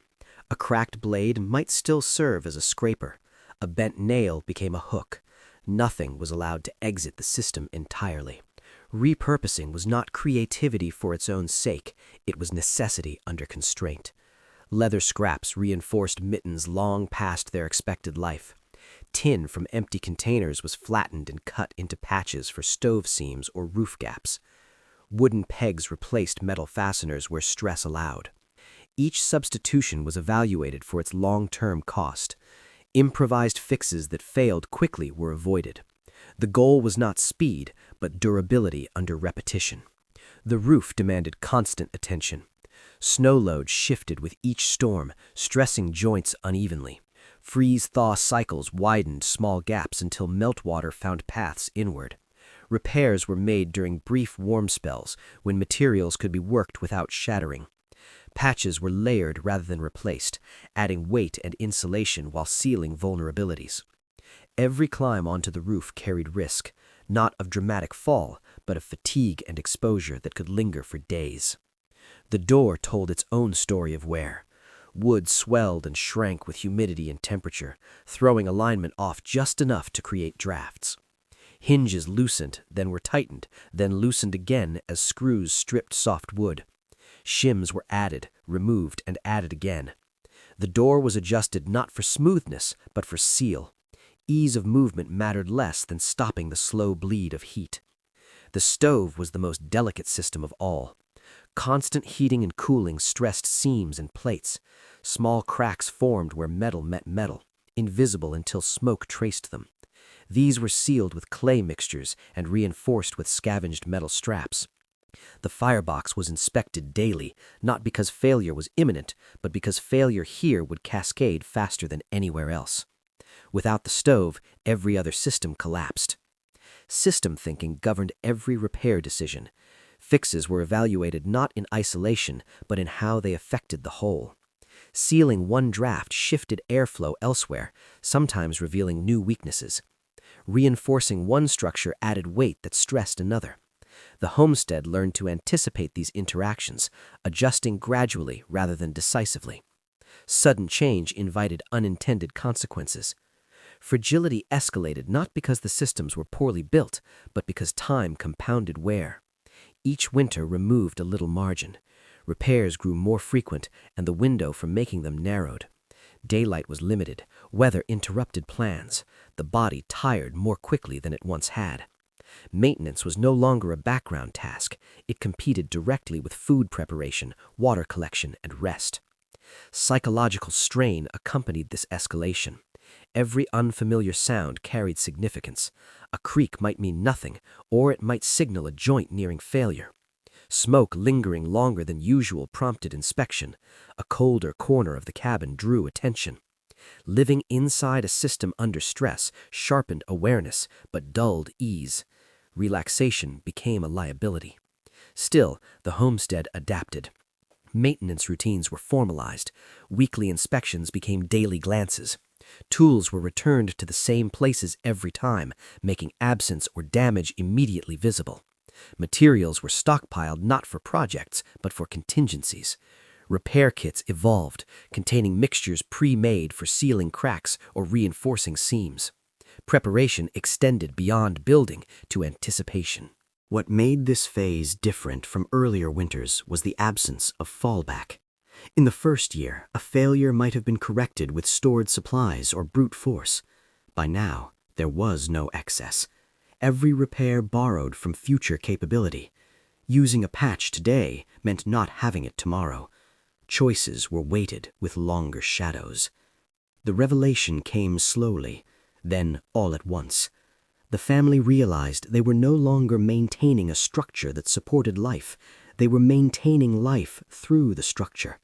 A cracked blade might still serve as a scraper. A bent nail became a hook. Nothing was allowed to exit the system entirely. Repurposing was not creativity for its own sake, it was necessity under constraint. Leather scraps reinforced mittens long past their expected life. Tin from empty containers was flattened and cut into patches for stove seams or roof gaps. Wooden pegs replaced metal fasteners where stress allowed. Each substitution was evaluated for its long-term cost. Improvised fixes that failed quickly were avoided. The goal was not speed, but durability under repetition. The roof demanded constant attention. Snow load shifted with each storm, stressing joints unevenly. Freeze-thaw cycles widened small gaps until meltwater found paths inward. Repairs were made during brief warm spells when materials could be worked without shattering. Patches were layered rather than replaced, adding weight and insulation while sealing vulnerabilities. Every climb onto the roof carried risk, not of dramatic fall, but of fatigue and exposure that could linger for days. The door told its own story of wear. Wood swelled and shrank with humidity and temperature, throwing alignment off just enough to create drafts. Hinges loosened, then were tightened, then loosened again as screws stripped soft wood. Shims were added, removed, and added again. The door was adjusted not for smoothness, but for seal. Ease of movement mattered less than stopping the slow bleed of heat. The stove was the most delicate system of all. Constant heating and cooling stressed seams and plates. Small cracks formed where metal met metal, invisible until smoke traced them. These were sealed with clay mixtures and reinforced with scavenged metal straps. The firebox was inspected daily, not because failure was imminent, but because failure here would cascade faster than anywhere else. Without the stove, every other system collapsed. System thinking governed every repair decision. Fixes were evaluated not in isolation, but in how they affected the whole. Sealing one draft shifted airflow elsewhere, sometimes revealing new weaknesses. Reinforcing one structure added weight that stressed another. The homestead learned to anticipate these interactions, adjusting gradually rather than decisively. Sudden change invited unintended consequences. Fragility escalated not because the systems were poorly built, but because time compounded wear. Each winter removed a little margin. Repairs grew more frequent, and the window for making them narrowed. Daylight was limited, weather interrupted plans. The body tired more quickly than it once had. Maintenance was no longer a background task. It competed directly with food preparation, water collection, and rest. Psychological strain accompanied this escalation. Every unfamiliar sound carried significance. A creak might mean nothing, or it might signal a joint nearing failure. Smoke lingering longer than usual prompted inspection. A colder corner of the cabin drew attention. Living inside a system under stress sharpened awareness, but dulled ease. Relaxation became a liability. Still, the homestead adapted. Maintenance routines were formalized. Weekly inspections became daily glances. Tools were returned to the same places every time, making absence or damage immediately visible. Materials were stockpiled not for projects, but for contingencies. Repair kits evolved, containing mixtures pre-made for sealing cracks or reinforcing seams. Preparation extended beyond building to anticipation. What made this phase different from earlier winters was the absence of fallback. In the first year, a failure might have been corrected with stored supplies or brute force. By now, there was no excess. Every repair borrowed from future capability. Using a patch today meant not having it tomorrow. Choices were weighted with longer shadows. The revelation came slowly, then all at once. The family realized they were no longer maintaining a structure that supported life. They were maintaining life through the structure.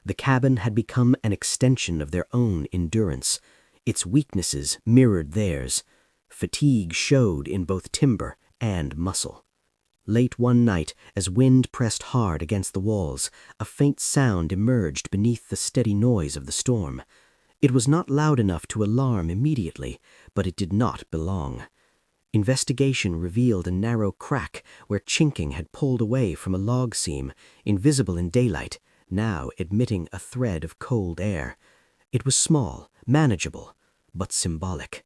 The cabin had become an extension of their own endurance. Its weaknesses mirrored theirs. Fatigue showed in both timber and muscle. Late one night, as wind pressed hard against the walls, a faint sound emerged beneath the steady noise of the storm. It was not loud enough to alarm immediately, but it did not belong. Investigation revealed a narrow crack where chinking had pulled away from a log seam, invisible in daylight, now admitting a thread of cold air. It was small, manageable, but symbolic.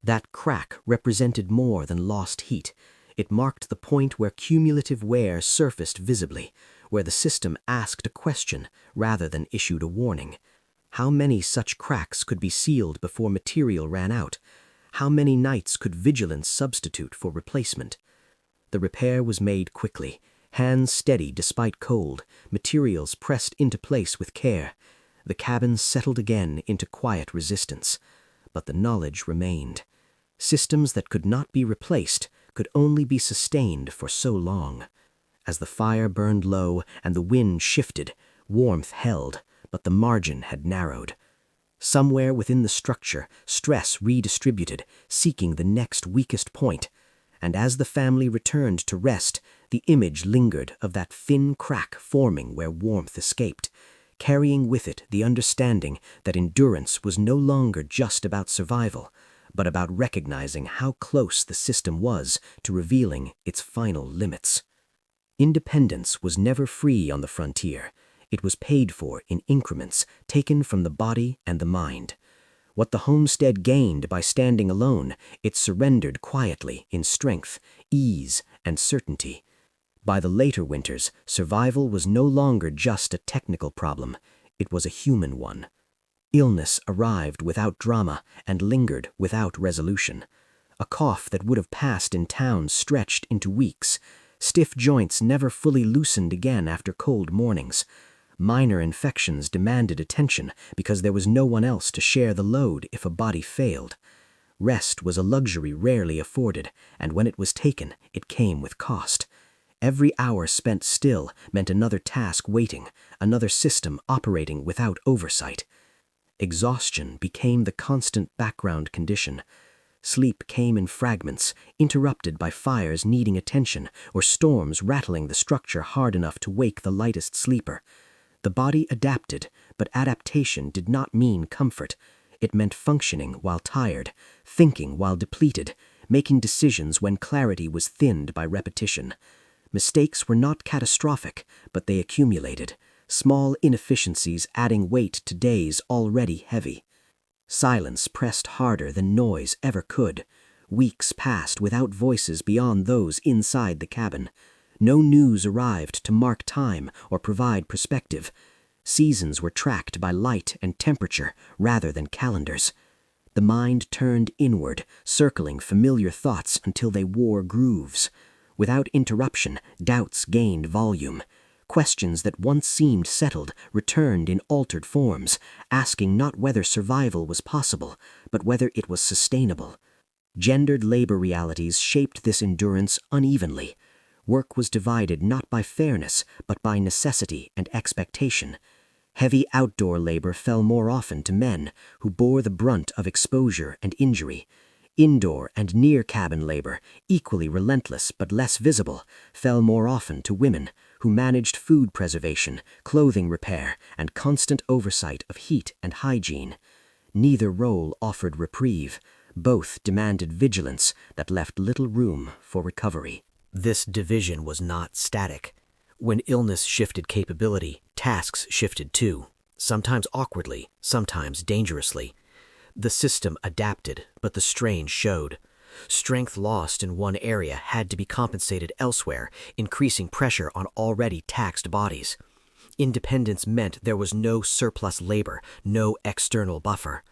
That crack represented more than lost heat. It marked the point where cumulative wear surfaced visibly, where the system asked a question rather than issued a warning. How many such cracks could be sealed before material ran out? How many nights could vigilance substitute for replacement? The repair was made quickly, hands steady despite cold, materials pressed into place with care. The cabin settled again into quiet resistance, but the knowledge remained. Systems that could not be replaced could only be sustained for so long. As the fire burned low and the wind shifted, warmth held, but the margin had narrowed. Somewhere within the structure, stress redistributed, seeking the next weakest point. And as the family returned to rest, the image lingered of that thin crack forming where warmth escaped, carrying with it the understanding that endurance was no longer just about survival, but about recognizing how close the system was to revealing its final limits. Independence was never free on the frontier. It was paid for in increments taken from the body and the mind. What the homestead gained by standing alone, it surrendered quietly in strength, ease, and certainty. By the later winters, survival was no longer just a technical problem. It was a human one. Illness arrived without drama and lingered without resolution. A cough that would have passed in town stretched into weeks. Stiff joints never fully loosened again after cold mornings. Minor infections demanded attention because there was no one else to share the load if a body failed. Rest was a luxury rarely afforded, and when it was taken, it came with cost. Every hour spent still meant another task waiting, another system operating without oversight. Exhaustion became the constant background condition. Sleep came in fragments, interrupted by fires needing attention or storms rattling the structure hard enough to wake the lightest sleeper. The body adapted, but adaptation did not mean comfort. It meant functioning while tired, thinking while depleted, making decisions when clarity was thinned by repetition. Mistakes were not catastrophic, but they accumulated, small inefficiencies adding weight to days already heavy. Silence pressed harder than noise ever could. Weeks passed without voices beyond those inside the cabin. No news arrived to mark time or provide perspective. Seasons were tracked by light and temperature rather than calendars. The mind turned inward, circling familiar thoughts until they wore grooves. Without interruption, doubts gained volume. Questions that once seemed settled returned in altered forms, asking not whether survival was possible, but whether it was sustainable. Gendered labor realities shaped this endurance unevenly. Work was divided not by fairness, but by necessity and expectation. Heavy outdoor labor fell more often to men, who bore the brunt of exposure and injury. Indoor and near-cabin labor, equally relentless but less visible, fell more often to women, who managed food preservation, clothing repair, and constant oversight of heat and hygiene. Neither role offered reprieve. Both demanded vigilance that left little room for recovery. This division was not static. When illness shifted capability, tasks shifted too, sometimes awkwardly, sometimes dangerously. The system adapted, but the strain showed. Strength lost in one area had to be compensated elsewhere, increasing pressure on already taxed bodies. Independence meant there was no surplus labor, no external buffer.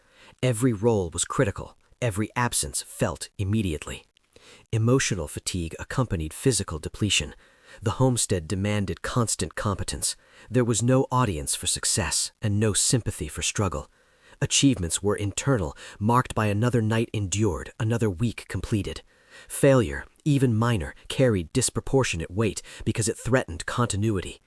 Every role was critical, every absence felt immediately. Emotional fatigue accompanied physical depletion. The homestead demanded constant competence. There was no audience for success and no sympathy for struggle. Achievements were internal, marked by another night endured, another week completed. Failure, even minor, carried disproportionate weight because it threatened continuity.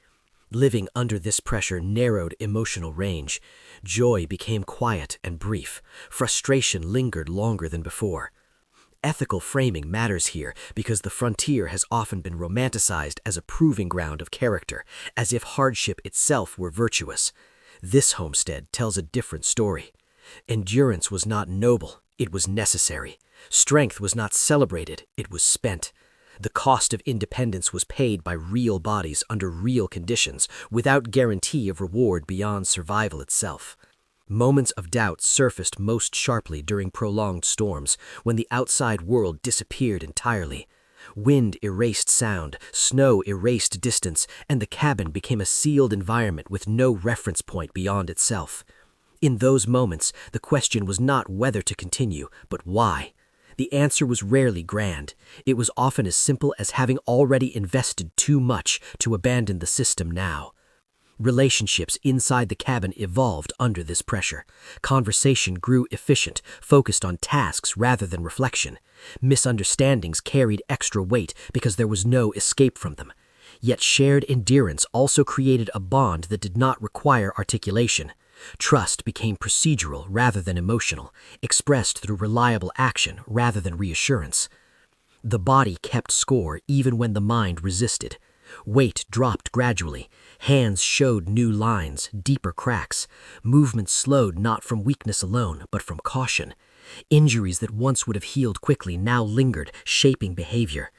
Living under this pressure narrowed emotional range. Joy became quiet and brief. Frustration lingered longer than before. Ethical framing matters here because the frontier has often been romanticized as a proving ground of character, as if hardship itself were virtuous. This homestead tells a different story. Endurance was not noble, it was necessary. Strength was not celebrated, it was spent. The cost of independence was paid by real bodies under real conditions, without guarantee of reward beyond survival itself. Moments of doubt surfaced most sharply during prolonged storms, when the outside world disappeared entirely. Wind erased sound, snow erased distance, and the cabin became a sealed environment with no reference point beyond itself. In those moments, the question was not whether to continue, but why. The answer was rarely grand. It was often as simple as having already invested too much to abandon the system now. Relationships inside the cabin evolved under this pressure. Conversation grew efficient, focused on tasks rather than reflection. Misunderstandings carried extra weight because there was no escape from them. Yet shared endurance also created a bond that did not require articulation. Trust became procedural rather than emotional, expressed through reliable action rather than reassurance. The body kept score even when the mind resisted. Weight dropped gradually. Hands showed new lines, deeper cracks. Movement slowed not from weakness alone, but from caution. Injuries that once would have healed quickly now lingered, shaping behavior.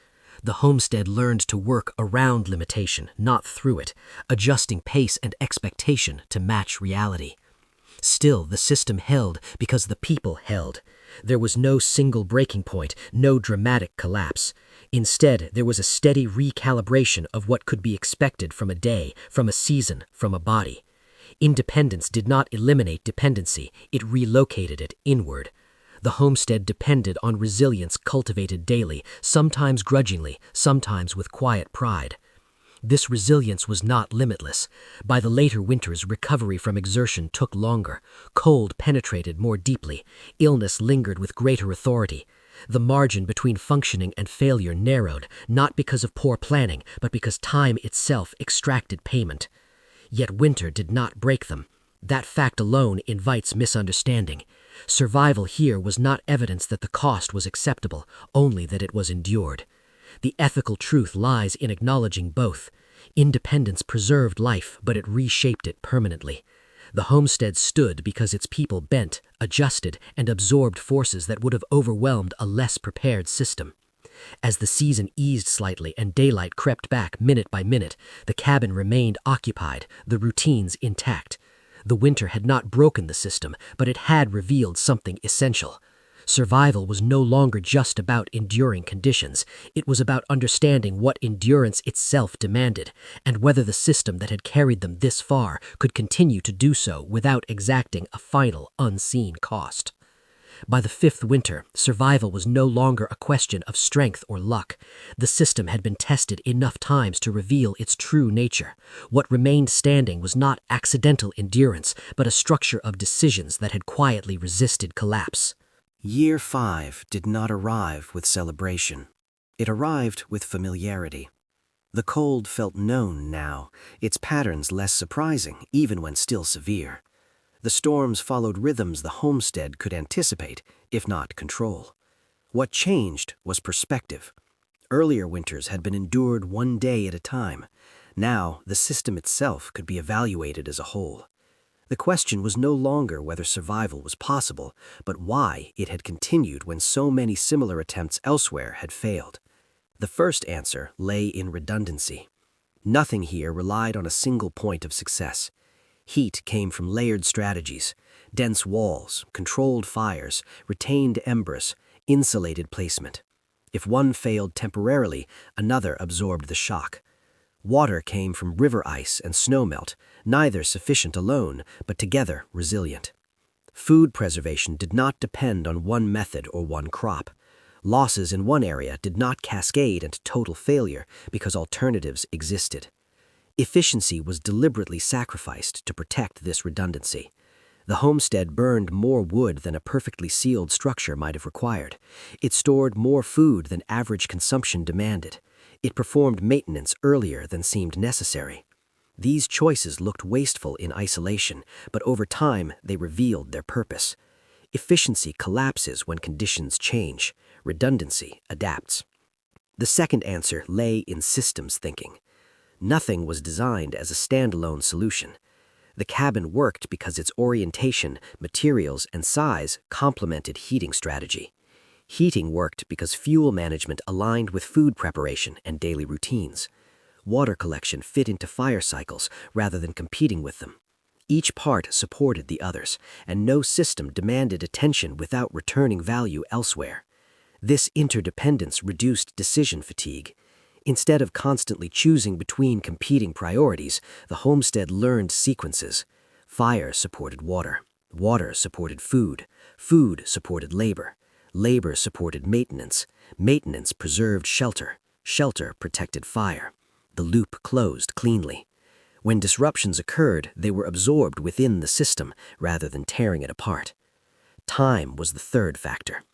The homestead learned to work around limitation, not through it, adjusting pace and expectation to match reality. Still, the system held because the people held. There was no single breaking point, no dramatic collapse. Instead, there was a steady recalibration of what could be expected from a day, from a season, from a body. Independence did not eliminate dependency, it relocated it inward. The homestead depended on resilience cultivated daily, sometimes grudgingly, sometimes with quiet pride. This resilience was not limitless. By the later winters, recovery from exertion took longer. Cold penetrated more deeply. Illness lingered with greater authority. The margin between functioning and failure narrowed, not because of poor planning, but because time itself extracted payment. Yet winter did not break them. That fact alone invites misunderstanding. Survival here was not evidence that the cost was acceptable, only that it was endured. The ethical truth lies in acknowledging both. Independence preserved life, but it reshaped it permanently. The homestead stood because its people bent, adjusted, and absorbed forces that would have overwhelmed a less prepared system. As the season eased slightly and daylight crept back minute by minute, the cabin remained occupied, the routines intact. The winter had not broken the system, but it had revealed something essential. Survival was no longer just about enduring conditions. It was about understanding what endurance itself demanded, and whether the system that had carried them this far could continue to do so without exacting a final, unseen cost. By the fifth winter, survival was no longer a question of strength or luck. The system had been tested enough times to reveal its true nature. What remained standing was not accidental endurance, but a structure of decisions that had quietly resisted collapse. Year 5 did not arrive with celebration. It arrived with familiarity. The cold felt known now, its patterns less surprising even when still severe. The storms followed rhythms the homestead could anticipate, if not control. What changed was perspective. Earlier winters had been endured one day at a time. Now, the system itself could be evaluated as a whole. The question was no longer whether survival was possible, but why it had continued when so many similar attempts elsewhere had failed. The first answer lay in redundancy. Nothing here relied on a single point of success. Heat came from layered strategies, dense walls, controlled fires, retained embers, insulated placement. If one failed temporarily, another absorbed the shock. Water came from river ice and snowmelt, neither sufficient alone, but together resilient. Food preservation did not depend on one method or one crop. Losses in one area did not cascade into total failure because alternatives existed. Efficiency was deliberately sacrificed to protect this redundancy. The homestead burned more wood than a perfectly sealed structure might have required. It stored more food than average consumption demanded. It performed maintenance earlier than seemed necessary. These choices looked wasteful in isolation, but over time they revealed their purpose. Efficiency collapses when conditions change. Redundancy adapts. The second answer lay in systems thinking. Nothing was designed as a standalone solution. The cabin worked because its orientation, materials, and size complemented heating strategy. Heating worked because fuel management aligned with food preparation and daily routines. Water collection fit into fire cycles rather than competing with them. Each part supported the others, and no system demanded attention without returning value elsewhere. This interdependence reduced decision fatigue. Instead of constantly choosing between competing priorities, the homestead learned sequences. Fire supported water. Water supported food. Food supported labor. Labor supported maintenance. Maintenance preserved shelter. Shelter protected fire. The loop closed cleanly. When disruptions occurred, they were absorbed within the system rather than tearing it apart. Time was the third factor.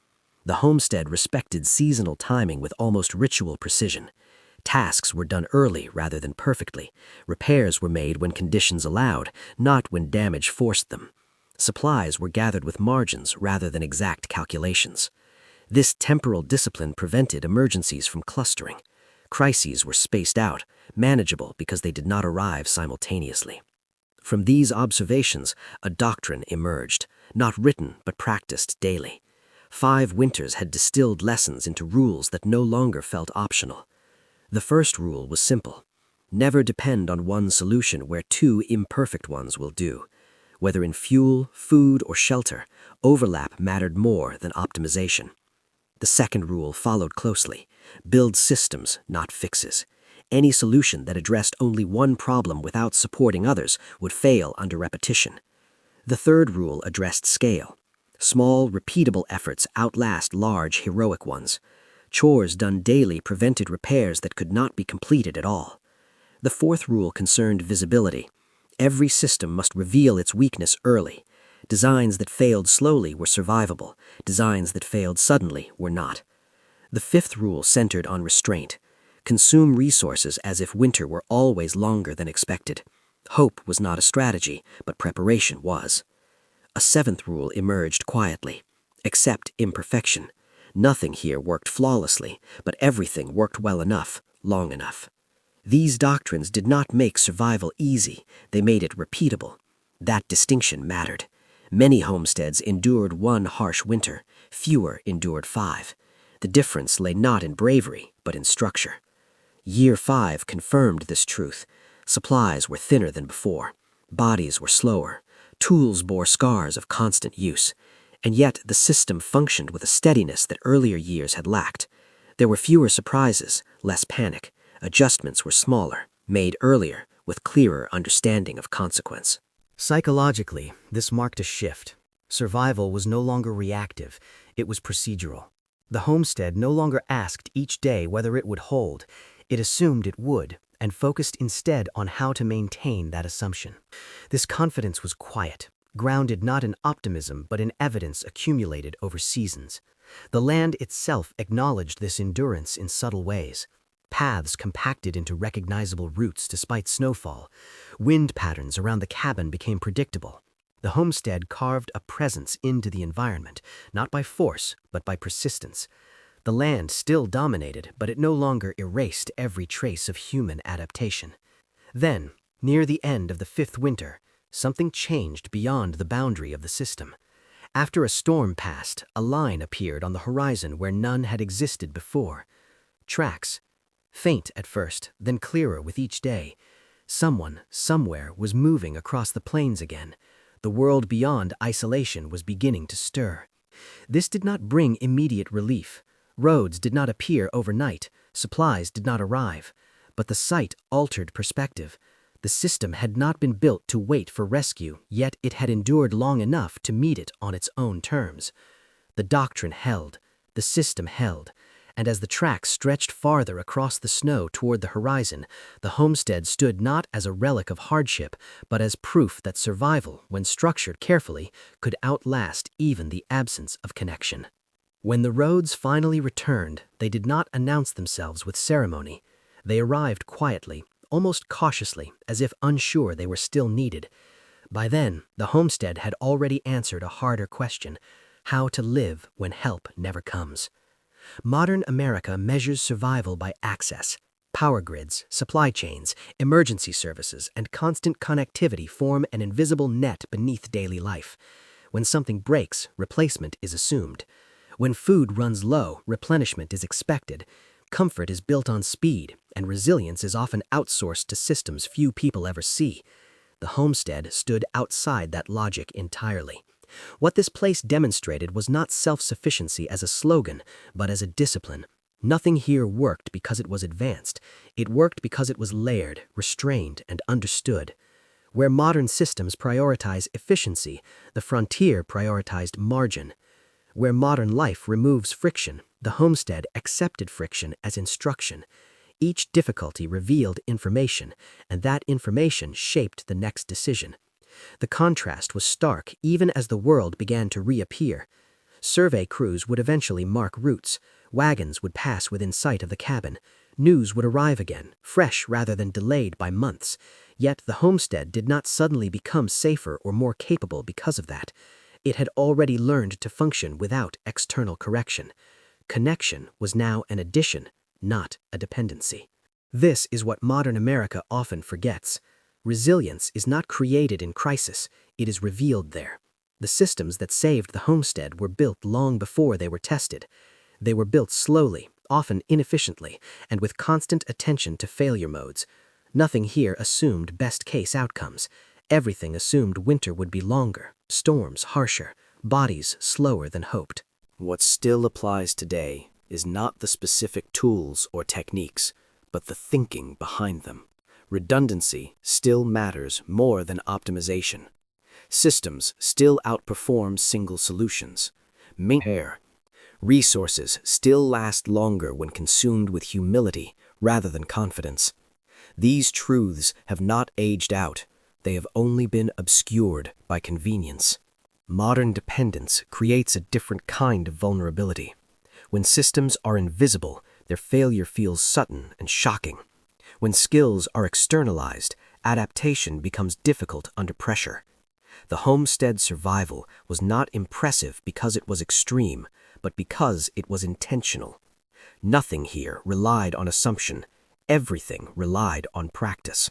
The homestead respected seasonal timing with almost ritual precision. Tasks were done early rather than perfectly. Repairs were made when conditions allowed, not when damage forced them. Supplies were gathered with margins rather than exact calculations. This temporal discipline prevented emergencies from clustering. Crises were spaced out, manageable because they did not arrive simultaneously. From these observations, a doctrine emerged, not written but practiced daily. 5 winters had distilled lessons into rules that no longer felt optional. The first rule was simple. Never depend on one solution where 2 imperfect ones will do. Whether in fuel, food, or shelter, overlap mattered more than optimization. The second rule followed closely. Build systems, not fixes. Any solution that addressed only one problem without supporting others would fail under repetition. The third rule addressed scale. Small, repeatable efforts outlast large, heroic ones. Chores done daily prevented repairs that could not be completed at all. The fourth rule concerned visibility. Every system must reveal its weakness early. Designs that failed slowly were survivable. Designs that failed suddenly were not. The fifth rule centered on restraint. Consume resources as if winter were always longer than expected. Hope was not a strategy, but preparation was. A seventh rule emerged quietly. Accept imperfection. Nothing here worked flawlessly, but everything worked well enough, long enough. These doctrines did not make survival easy, they made it repeatable. That distinction mattered. Many homesteads endured 1 harsh winter, fewer endured 5. The difference lay not in bravery, but in structure. Year 5 confirmed this truth. Supplies were thinner than before. Bodies were slower. Tools bore scars of constant use. And yet the system functioned with a steadiness that earlier years had lacked. There were fewer surprises, less panic. Adjustments were smaller, made earlier, with clearer understanding of consequence. Psychologically, this marked a shift. Survival was no longer reactive, it was procedural. The homestead no longer asked each day whether it would hold. It assumed it would, and focused instead on how to maintain that assumption. This confidence was quiet, grounded not in optimism but in evidence accumulated over seasons. The land itself acknowledged this endurance in subtle ways. Paths compacted into recognizable routes despite snowfall. Wind patterns around the cabin became predictable. The homestead carved a presence into the environment, not by force, but by persistence. The land still dominated, but it no longer erased every trace of human adaptation. Then, near the end of the 5th winter, something changed beyond the boundary of the system. After a storm passed, a line appeared on the horizon where none had existed before. Tracks. Faint at first, then clearer with each day. Someone, somewhere, was moving across the plains again. The world beyond isolation was beginning to stir. This did not bring immediate relief. Roads did not appear overnight. Supplies did not arrive. But the sight altered perspective. The system had not been built to wait for rescue, yet it had endured long enough to meet it on its own terms. The doctrine held. The system held. And as the tracks stretched farther across the snow toward the horizon, the homestead stood not as a relic of hardship, but as proof that survival, when structured carefully, could outlast even the absence of connection. When the roads finally returned, they did not announce themselves with ceremony. They arrived quietly, almost cautiously, as if unsure they were still needed. By then, the homestead had already answered a harder question: how to live when help never comes. Modern America measures survival by access. Power grids, supply chains, emergency services, and constant connectivity form an invisible net beneath daily life. When something breaks, replacement is assumed. When food runs low, replenishment is expected. Comfort is built on speed, and resilience is often outsourced to systems few people ever see. The homestead stood outside that logic entirely. What this place demonstrated was not self-sufficiency as a slogan, but as a discipline. Nothing here worked because it was advanced. It worked because it was layered, restrained, and understood. Where modern systems prioritize efficiency, the frontier prioritized margin. Where modern life removes friction, the homestead accepted friction as instruction. Each difficulty revealed information, and that information shaped the next decision. The contrast was stark even as the world began to reappear. Survey crews would eventually mark routes. Wagons would pass within sight of the cabin. News would arrive again, fresh rather than delayed by months. Yet the homestead did not suddenly become safer or more capable because of that. It had already learned to function without external correction. Connection was now an addition, not a dependency. This is what modern America often forgets. Resilience is not created in crisis, it is revealed there. The systems that saved the homestead were built long before they were tested. They were built slowly, often inefficiently, and with constant attention to failure modes. Nothing here assumed best-case outcomes. Everything assumed winter would be longer, storms harsher, bodies slower than hoped. What still applies today is not the specific tools or techniques, but the thinking behind them. Redundancy still matters more than optimization. Systems still outperform single solutions. Resources still last longer when consumed with humility rather than confidence. These truths have not aged out. They have only been obscured by convenience. Modern dependence creates a different kind of vulnerability. When systems are invisible, their failure feels sudden and shocking. When skills are externalized, adaptation becomes difficult under pressure. The homestead survival was not impressive because it was extreme, but because it was intentional. Nothing here relied on assumption. Everything relied on practice.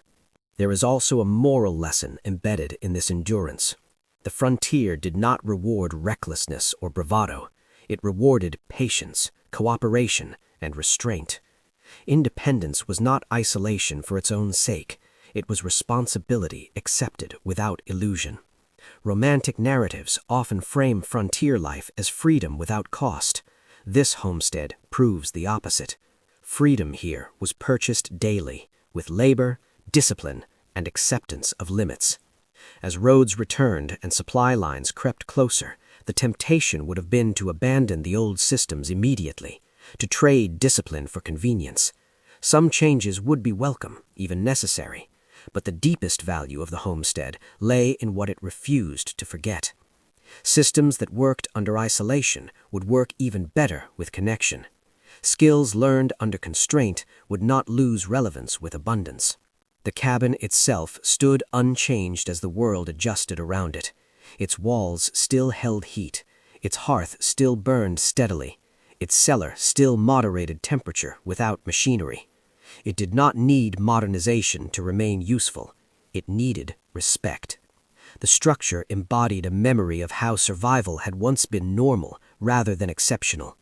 There is also a moral lesson embedded in this endurance. The frontier did not reward recklessness or bravado. It rewarded patience, cooperation, and restraint. Independence was not isolation for its own sake. It was responsibility accepted without illusion. Romantic narratives often frame frontier life as freedom without cost. This homestead proves the opposite. Freedom here was purchased daily, with labor, discipline, and acceptance of limits. As roads returned and supply lines crept closer, the temptation would have been to abandon the old systems immediately, to trade discipline for convenience. Some changes would be welcome, even necessary, but the deepest value of the homestead lay in what it refused to forget. Systems that worked under isolation would work even better with connection. Skills learned under constraint would not lose relevance with abundance. The cabin itself stood unchanged as the world adjusted around it. Its walls still held heat. Its hearth still burned steadily. Its cellar still moderated temperature without machinery. It did not need modernization to remain useful. It needed respect. The structure embodied a memory of how survival had once been normal rather than exceptional.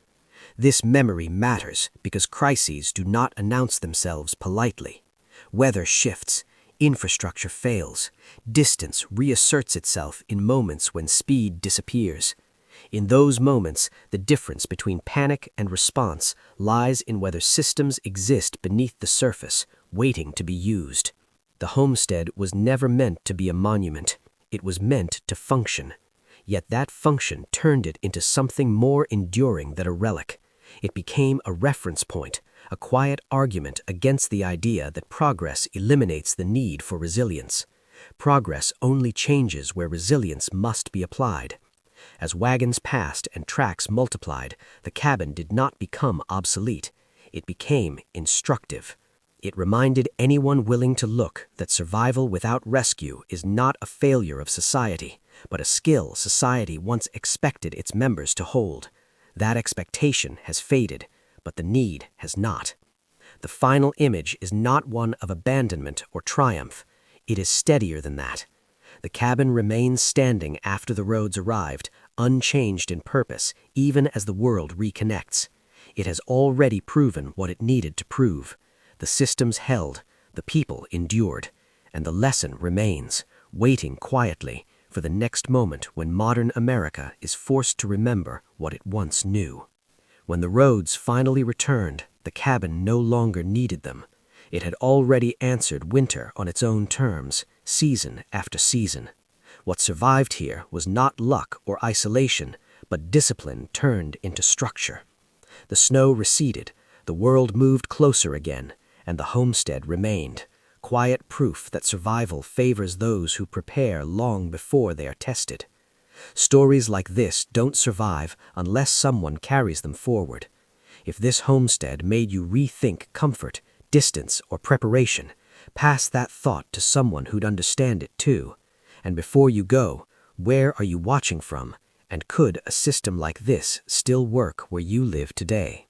This memory matters because crises do not announce themselves politely. Weather shifts, infrastructure fails, distance reasserts itself in moments when speed disappears. In those moments, the difference between panic and response lies in whether systems exist beneath the surface, waiting to be used. The homestead was never meant to be a monument. It was meant to function. Yet that function turned it into something more enduring than a relic. It became a reference point, a quiet argument against the idea that progress eliminates the need for resilience. Progress only changes where resilience must be applied. As wagons passed and tracks multiplied, the cabin did not become obsolete. It became instructive. It reminded anyone willing to look that survival without rescue is not a failure of society, but a skill society once expected its members to hold. That expectation has faded, but the need has not. The final image is not one of abandonment or triumph. It is steadier than that. The cabin remains standing after the roads arrived, unchanged in purpose, even as the world reconnects. It has already proven what it needed to prove. The systems held, the people endured, and the lesson remains, waiting quietly for the next moment when modern America is forced to remember what it once knew. When the roads finally returned, the cabin no longer needed them. It had already answered winter on its own terms, season after season. What survived here was not luck or isolation, but discipline turned into structure. The snow receded, the world moved closer again, and the homestead remained, quiet proof that survival favors those who prepare long before they are tested. Stories like this don't survive unless someone carries them forward. If this homestead made you rethink comfort, distance, or preparation, pass that thought to someone who'd understand it too. And before you go, where are you watching from? And could a system like this still work where you live today?